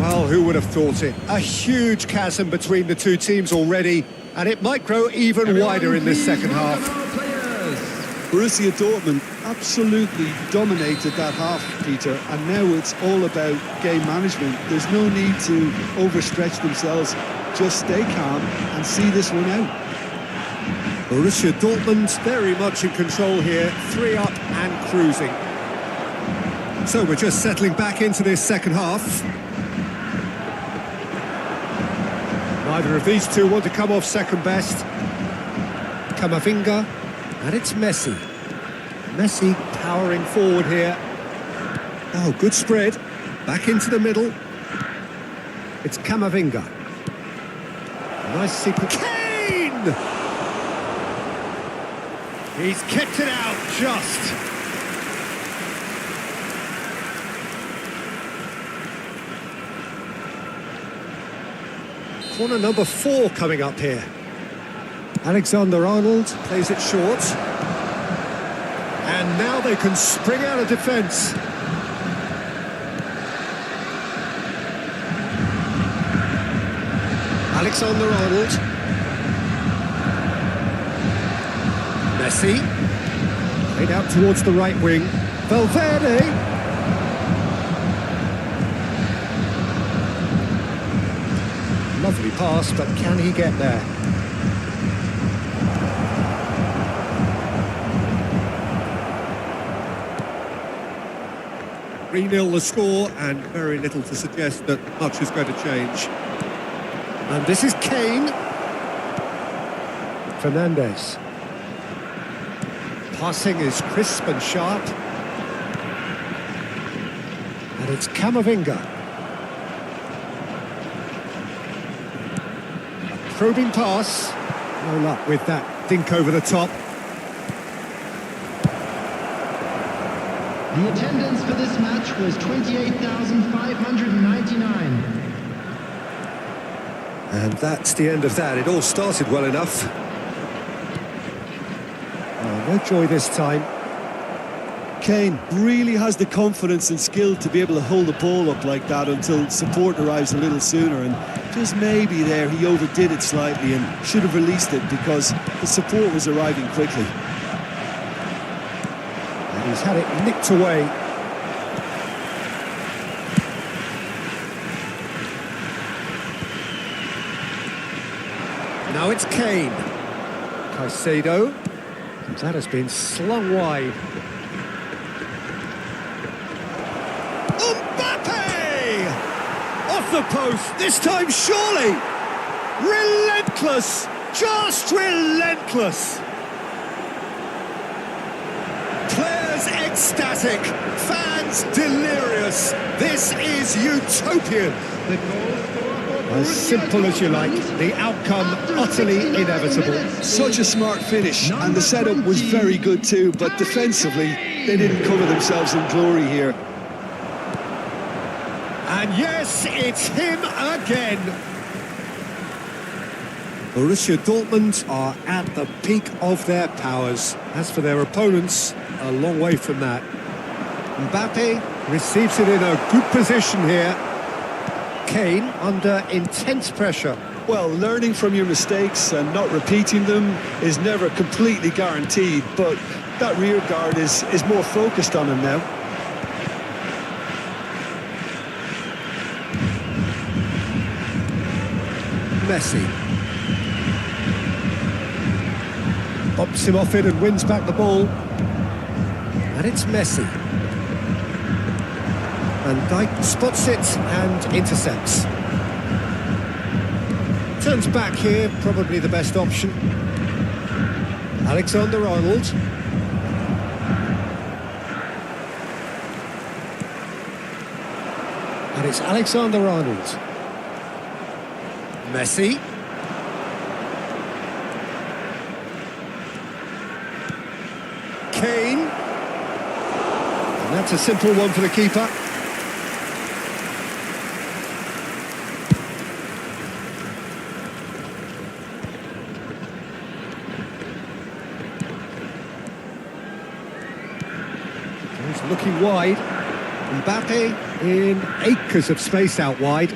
Well, who would have thought it? A huge chasm between the two teams already, and it might grow even wider in this second half. Borussia Dortmund absolutely dominated that half, Peter, and now it's all about game management. There's no need to overstretch themselves. Just stay calm and see this one out. Borussia Dortmund very much in control here, 3 up and cruising. So we're just settling back into this second half. Neither of these two want to come off second best. Camavinga, and it's Messi. Messi powering forward here. Oh, good spread. Back into the middle. It's Camavinga. Nice sequence. Kane! He's kept it out just. Corner number 4 coming up here. Alexander-Arnold plays it short. And now they can spring out of defence. Alexander-Arnold. Messi. Played out towards the right wing. Valverde. Lovely pass, but can he get there? Three-0 the score, and very little to suggest that much is going to change. And this is Kane. Fernandes. Passing is crisp and sharp. And it's Camavinga. A probing pass. No luck with that dink over the top. The attendance for this match was 28,599. And that's the end of that. It all started well enough. Oh, no joy this time. Kane really has the confidence and skill to be able to hold the ball up like that until support arrives a little sooner, and just maybe there he overdid it slightly and should have released it because the support was arriving quickly. And he's had it nicked away. Now it's Kane. Caicedo. That has been slung wide. Mbappe! Off the post, this time surely! Relentless! Just relentless! Players ecstatic, fans delirious. This is utopian. As simple as you like, the outcome utterly inevitable. Such a smart finish, and the setup was very good too, but defensively, they didn't cover themselves in glory here. And yes, it's him again. Borussia Dortmund are at the peak of their powers. As for their opponents, a long way from that. Mbappe receives it in a good position here. Kane under intense pressure. Well, learning from your mistakes and not repeating them is never completely guaranteed, but that rear guard is more focused on him now. Messi. Bumps him off it and wins back the ball. And it's Messi. Van Dijk spots it and intercepts. Turns back here, probably the best option. Alexander-Arnold. And it's Alexander-Arnold. Messi. Kane. And that's a simple one for the keeper. He's looking wide. Mbappe in acres of space out wide.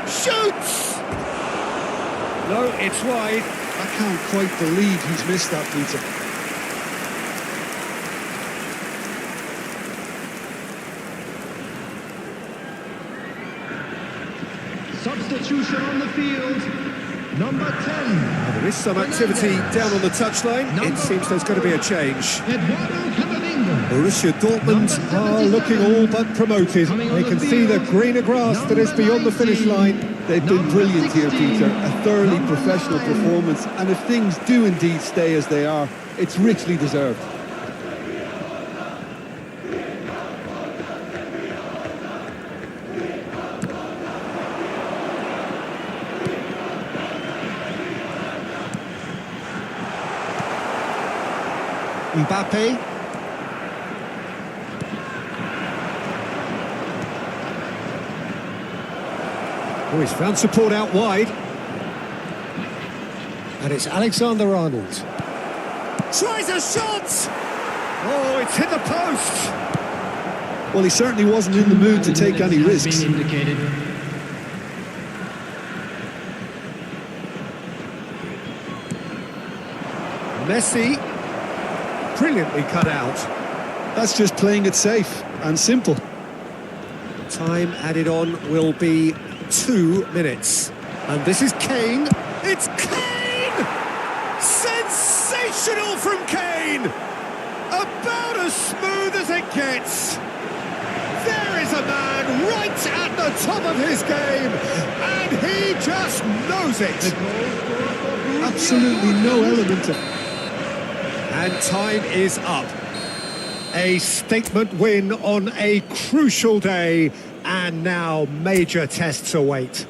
Shoots! No, it's wide. I can't quite believe he's missed that, Peter. Substitution on the field. Number 10. Well, there is some activity down on the touchline. It seems there's going to be a change. Eduardo Camavinga. Borussia Dortmund are looking all but promoted. They can see the greener grass that is beyond the finish line. They've been brilliant here, Peter. A thoroughly professional performance, and if things do indeed stay as they are, it's richly deserved. Mbappe. Oh, he's found support out wide. And it's Alexander-Arnold. Tries a shot! Oh, it's hit the post! Well, he certainly wasn't in the mood to take any risks. Indicated. Messi. Brilliantly cut out. That's just playing it safe and simple. Time added on will be 2 minutes. And this is Kane. It's Kane! Sensational from Kane! About as smooth as it gets. There is a man right at the top of his game, and he just knows it. Absolutely no element of... And time is up. A statement win on a crucial day, and now major tests await.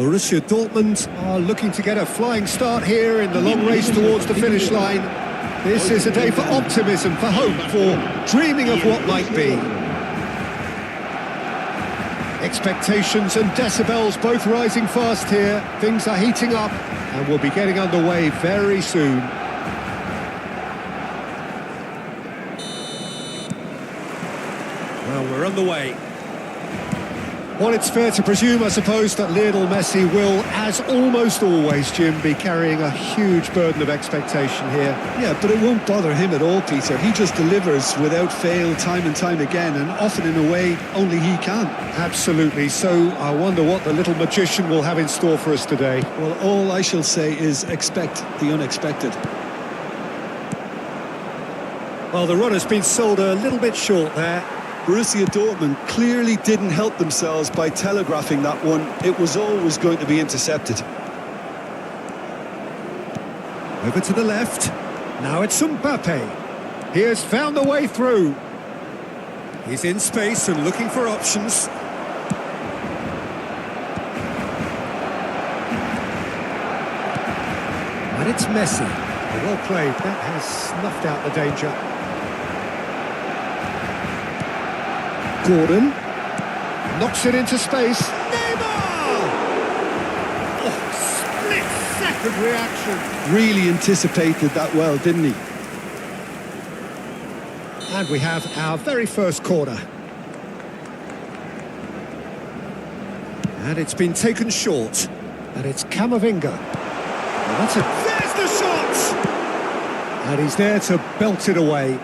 Borussia Dortmund are looking to get a flying start here in the long race towards the finish line. This is a day for optimism, for hope, for dreaming of what might be. Expectations and decibels both rising fast here. Things are heating up and we'll be getting underway very soon. Well, we're underway. Well, it's fair to presume, I suppose, that Lionel Messi will, as almost always, Jim, be carrying a huge burden of expectation here. Yeah, but it won't bother him at all, Peter. He just delivers without fail time and time again, and often in a way only he can. Absolutely. So I wonder what the little magician will have in store for us today. Well, all I shall say is expect the unexpected. Well, the run has been sold a little bit short there. Borussia Dortmund clearly didn't help themselves by telegraphing that one. It was always going to be intercepted. Over to the left. Now it's Mbappe. He has found a way through. He's in space and looking for options. And it's Messi. Well played. That has snuffed out the danger. Gordon knocks it into space. Neymar! Oh, split-second reaction. Really anticipated that well, didn't he? And we have our very first corner. And it's been taken short. And it's Camavinga. And that's it. There's the shot! And he's there to belt it away.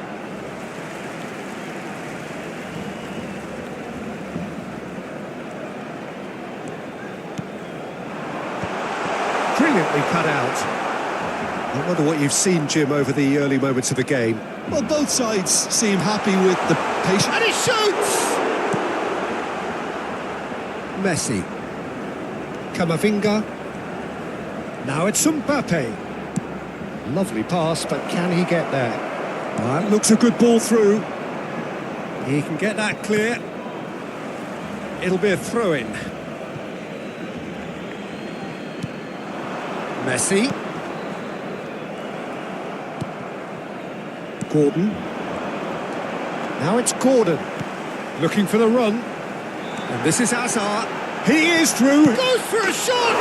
Brilliantly cut out. I wonder what you've seen, Jim, over the early moments of the game. Well, both sides seem happy with the patience. And he shoots! Messi. Camavinga. Now it's Mbappe. Lovely pass, but can he get there? That looks a good ball through. He can get that clear. It'll be a throw-in. Messi. Gordon. Now it's Gordon. Looking for the run. And this is Hazard. He is through. Goes for a shot!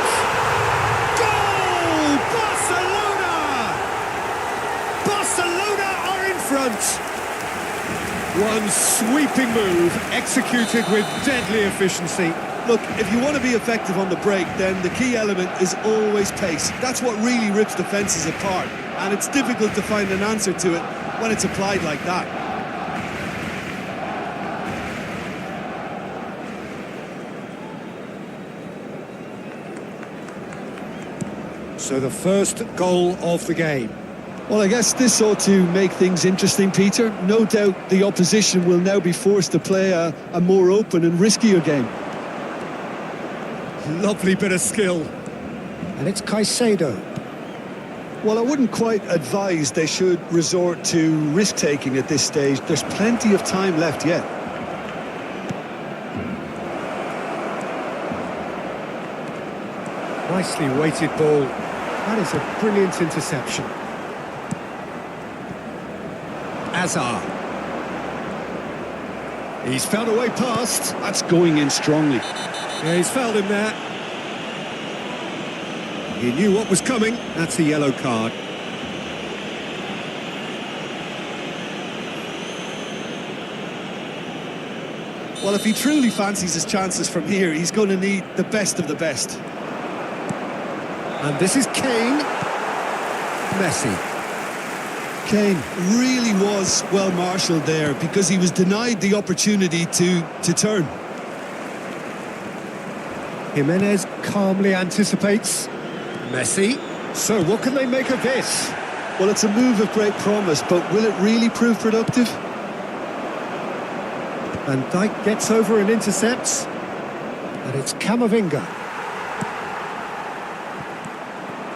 Goal! Barcelona! Barcelona are in front. One sweeping move, executed with deadly efficiency. Look, if you want to be effective on the break, then the key element is always pace. That's what really rips defences apart. And it's difficult to find an answer to it when it's applied like that. So the first goal of the game. Well, I guess this ought to make things interesting, Peter. No doubt the opposition will now be forced to play a more open and riskier game. Lovely bit of skill. And it's Caicedo. Well, I wouldn't quite advise they should resort to risk-taking at this stage. There's plenty of time left yet. Nicely weighted ball. That is a brilliant interception. Hazard. He's found a way past. That's going in strongly. Yeah, he's fouled him there. He knew what was coming. That's a yellow card. Well, if he truly fancies his chances from here, he's going to need the best of the best. And this is Kane. Messi. Kane really was well marshalled there because he was denied the opportunity to turn. Jimenez calmly anticipates. Messi. So what can they make of this? Well, it's a move of great promise, but will it really prove productive? Van Dijk gets over and intercepts. And it's Camavinga.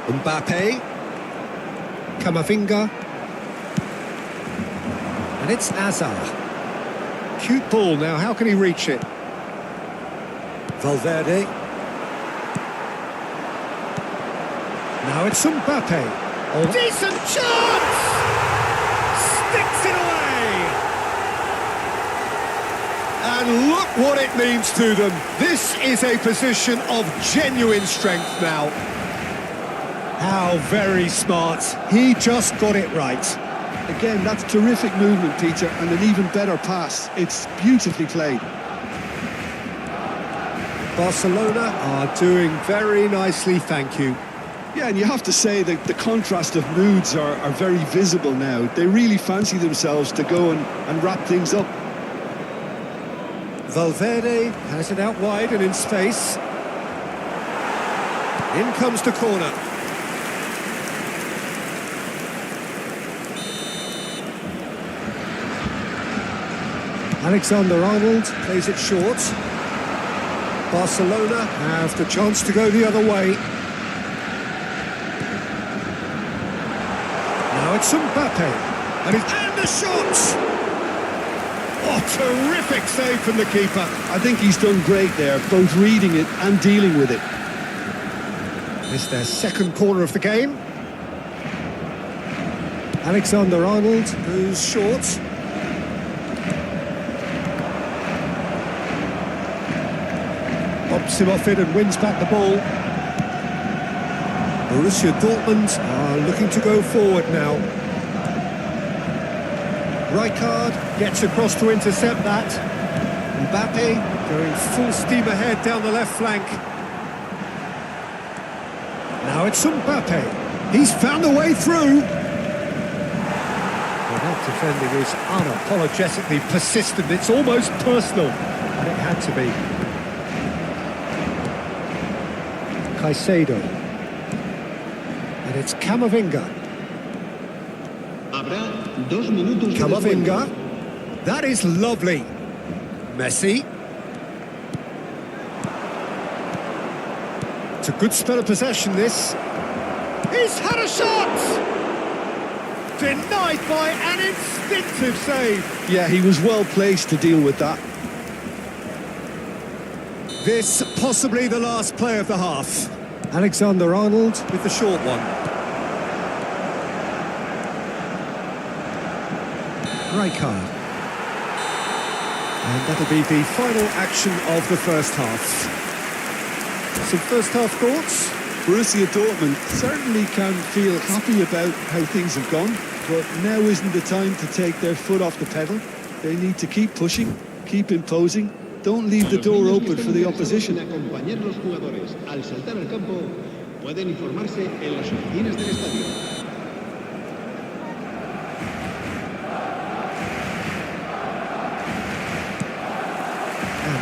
Mbappe. Camavinga. And it's Hazard. Cute ball now, how can he reach it? Valverde. Now it's Mbappe. Oh, decent chance! Sticks it away! And look what it means to them. This is a position of genuine strength now. How very smart. He just got it right. Again, that's terrific movement, Peter, and an even better pass. It's beautifully played. Barcelona are doing very nicely, thank you. Yeah, and you have to say that the contrast of moods are very visible now. They really fancy themselves to go and wrap things up. Valverde has it out wide and in space. In comes the corner. Alexander-Arnold plays it short. Barcelona have the chance to go the other way. Now it's Mbappe. And the shot! Oh, terrific save from the keeper. I think he's done great there, both reading it and dealing with it. It's their second corner of the game. Alexander-Arnold goes short. Bobs him off it and wins back the ball. Borussia Dortmund are looking to go forward now. Rijkaard gets across to intercept that. Mbappe going full steam ahead down the left flank. Now it's Mbappe. He's found a way through. Well, that defending is unapologetically persistent. It's almost personal. And it had to be. Caicedo. And it's Camavinga. Camavinga. That is lovely. Messi. It's a good spell of possession, this. He's had a shot! Denied by an instinctive save. Yeah, he was well placed to deal with that. This possibly the last play of the half. Alexander-Arnold with the short one. Rijkaard. And that'll be the final action of the first half. Some first half thoughts? Borussia Dortmund certainly can feel happy about how things have gone, but now isn't the time to take their foot off the pedal. They need to keep pushing, keep imposing. Don't leave the door open for the opposition. And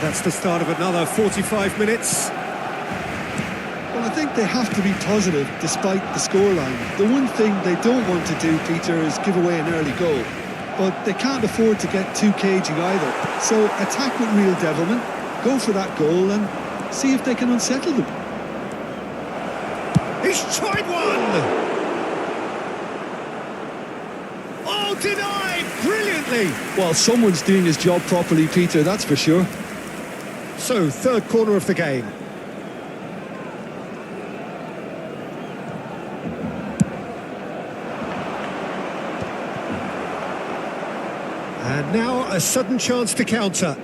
that's the start of another 45 minutes. Well, I think they have to be positive despite the scoreline. The one thing they don't want to do, Peter, is give away an early goal. But they can't afford to get too cagey either. So attack with real devilment, go for that goal and see if they can unsettle them. He's tried one! Oh, denied brilliantly! Well, someone's doing his job properly, Peter, that's for sure. So, third corner of the game. And now a sudden chance to counter.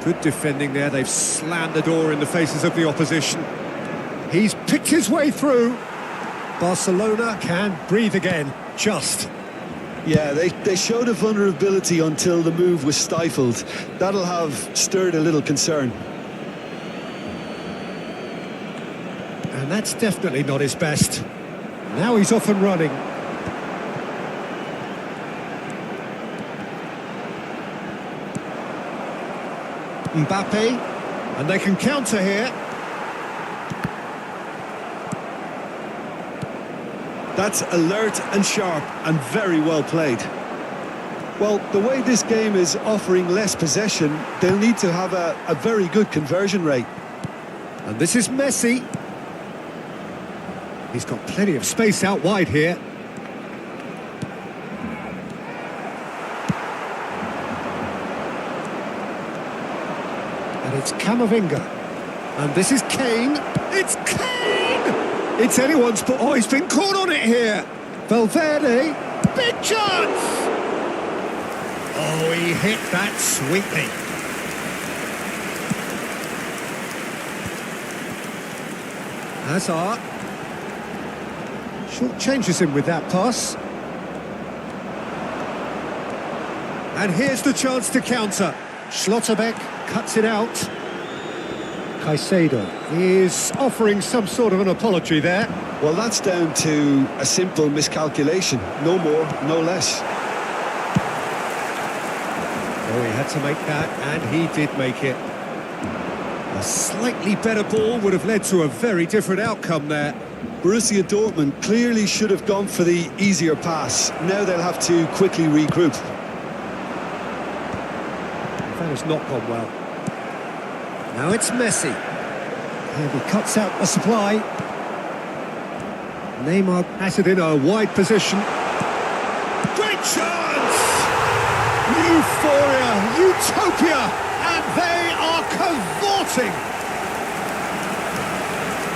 Good defending there. They've slammed the door in the faces of the opposition. He's picked his way through. Barcelona can breathe again, just. Yeah, they showed a vulnerability until the move was stifled. That'll have stirred a little concern. And that's definitely not his best. Now he's off and running. Mbappe, and they can counter here. That's alert and sharp and very well played. Well, the way this game is offering less possession, they'll need to have a very good conversion rate. And this is Messi. He's got plenty of space out wide here. And it's Camavinga. And this is Kane. It's Kane! It's anyone's but oh, he's been caught on it here. Valverde, big chance! Oh, he hit that sweetly. Hazard. Short changes him with that pass. And here's the chance to counter. Schlotterbeck cuts it out. Caicedo is offering some sort of an apology there. Well, that's down to a simple miscalculation. No more, no less. Oh, he had to make that, and he did make it. A slightly better ball would have led to a very different outcome there. Borussia Dortmund clearly should have gone for the easier pass. Now they'll have to quickly regroup. That has not gone well. Now it's Messi. And he cuts out the supply. Neymar has it in a wide position. Great chance! Euphoria, utopia, and they are cavorting.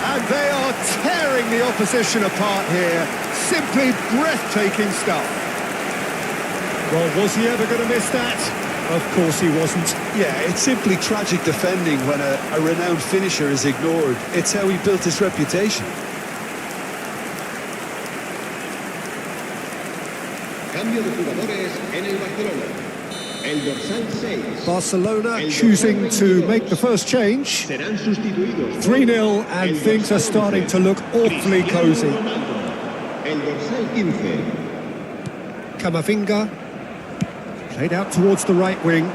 And they are tearing the opposition apart here. Simply breathtaking stuff. Well, was he ever going to miss that? Of course he wasn't. Yeah, it's simply tragic defending when a renowned finisher is ignored. It's how he built his reputation. Cambio de jugadores en el Barcelona. El dorsal 6. Barcelona choosing to make the first change. Serán sustituidos. 3-0 and things are starting to look awfully cosy. El dorsal 15. Camavinga. Played out towards the right wing.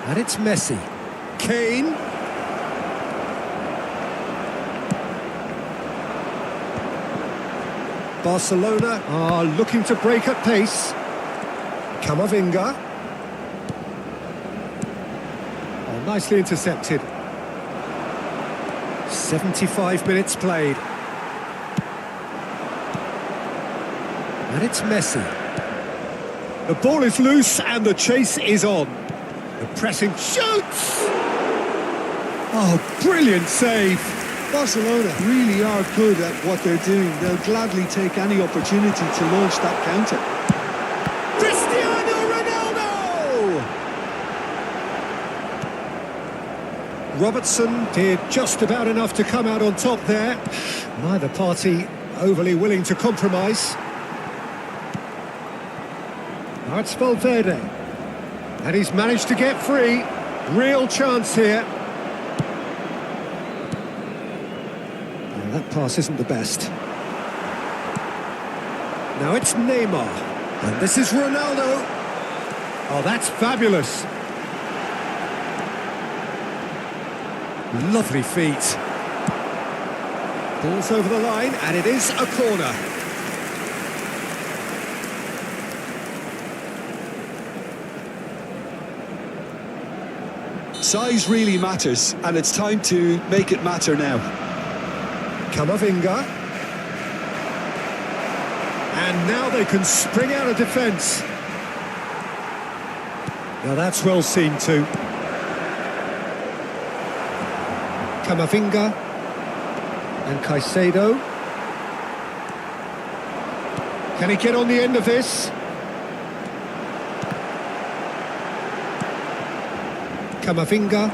And it's Messi. Kane. Barcelona are looking to break at pace. Camavinga. Oh, nicely intercepted. 75 minutes played. And it's Messi. The ball is loose and the chase is on. The pressing shoots! Oh, brilliant save. Barcelona really are good at what they're doing. They'll gladly take any opportunity to launch that counter. Cristiano Ronaldo! Robertson did just about enough to come out on top there. Neither party overly willing to compromise. Now it's Valverde. And he's managed to get free. Real chance here. Well, that pass isn't the best. Now it's Neymar. And this is Ronaldo. Oh, that's fabulous. Lovely feet. Ball's over the line, and it is a corner. Size really matters, and it's time to make it matter now. Camavinga. And now they can spring out of defence. Now that's well seen too. Camavinga. And Caicedo. Can he get on the end of this? Camavinga.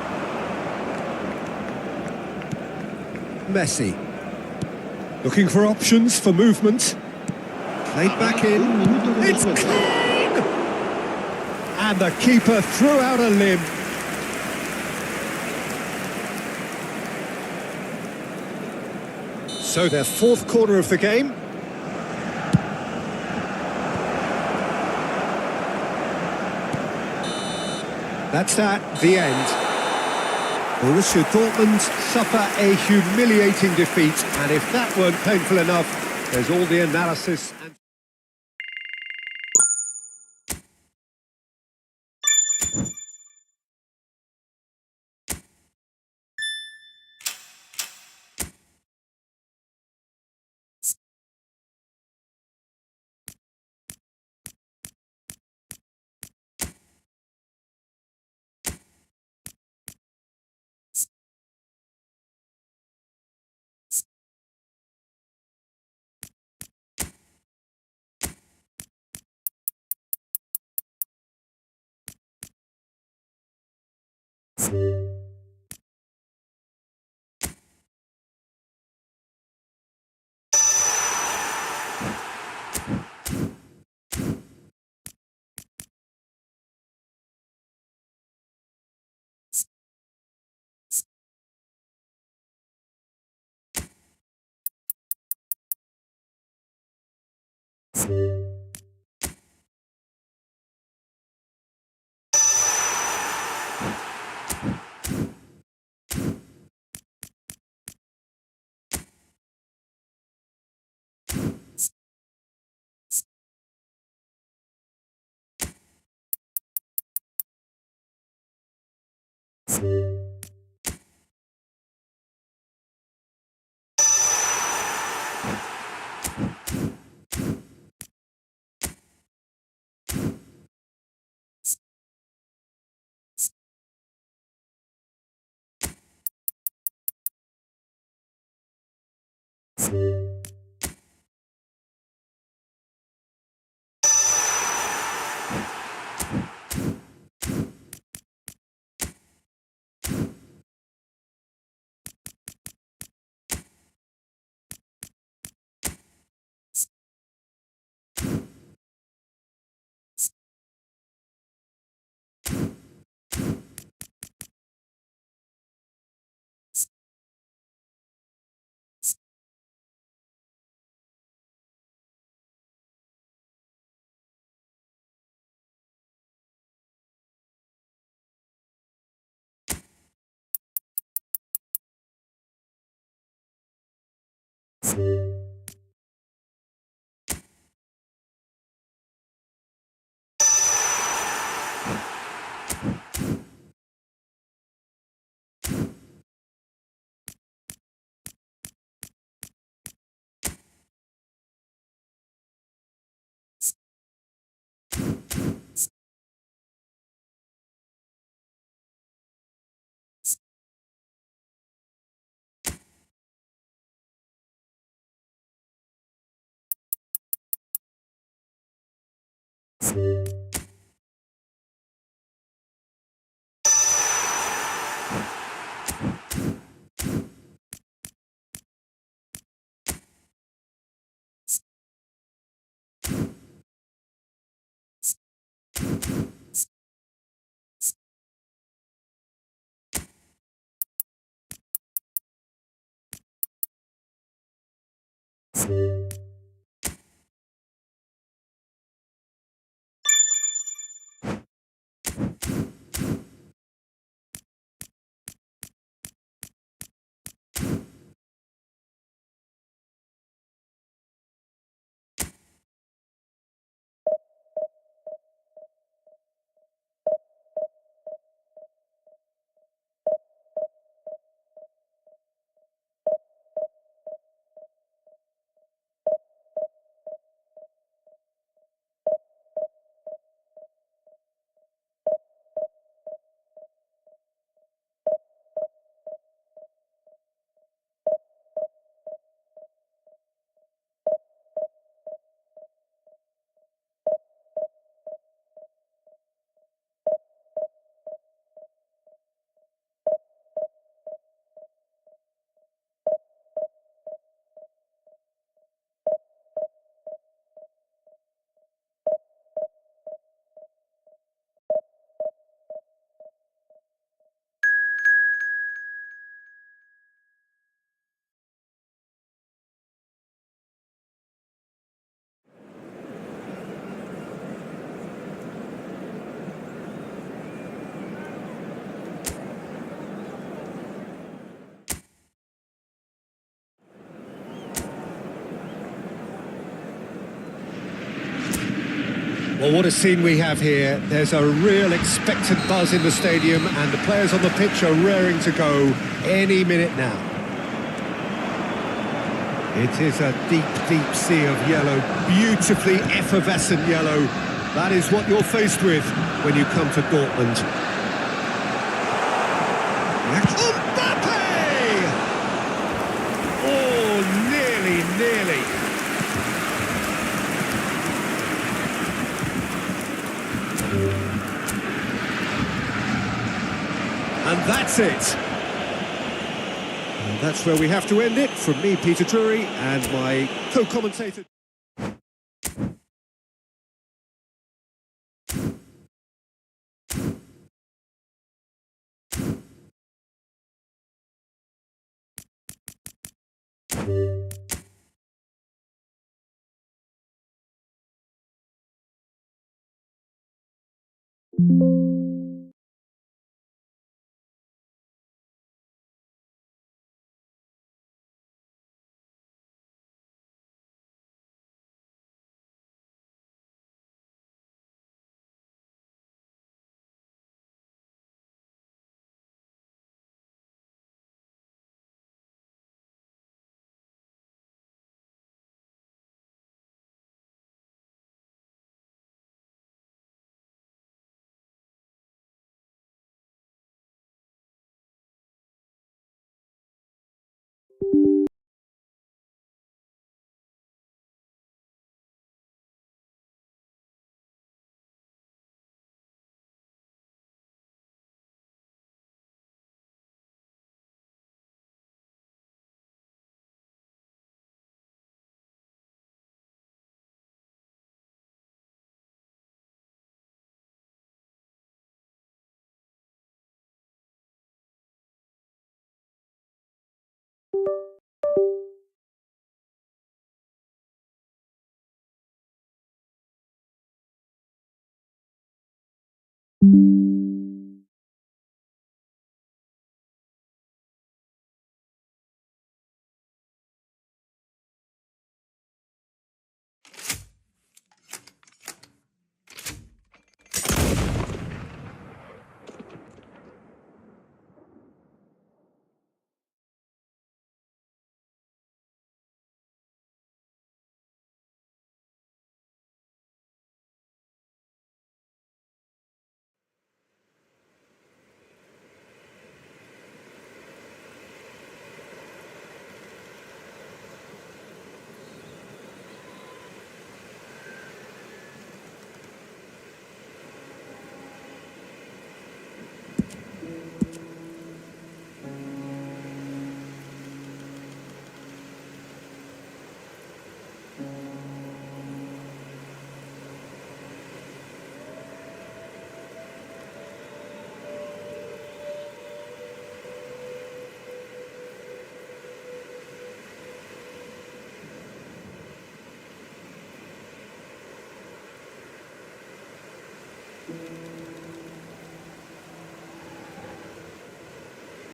Messi. Looking for options for movement. Played back in. It's Kane! And the keeper threw out a limb. So their fourth corner of the game. That's that, the end. Borussia Dortmund suffer a humiliating defeat, and if that weren't painful enough, there's all the analysis and Well, what a scene we have here. There's a real expectant buzz in the stadium and the players on the pitch are raring to go any minute now. It is a deep, deep sea of yellow, beautifully effervescent yellow. That is what you're faced with when you come to Dortmund. Mbappe! Oh, nearly. And that's it. And that's where we have to end it. From me, Peter Drury, and my co-commentator...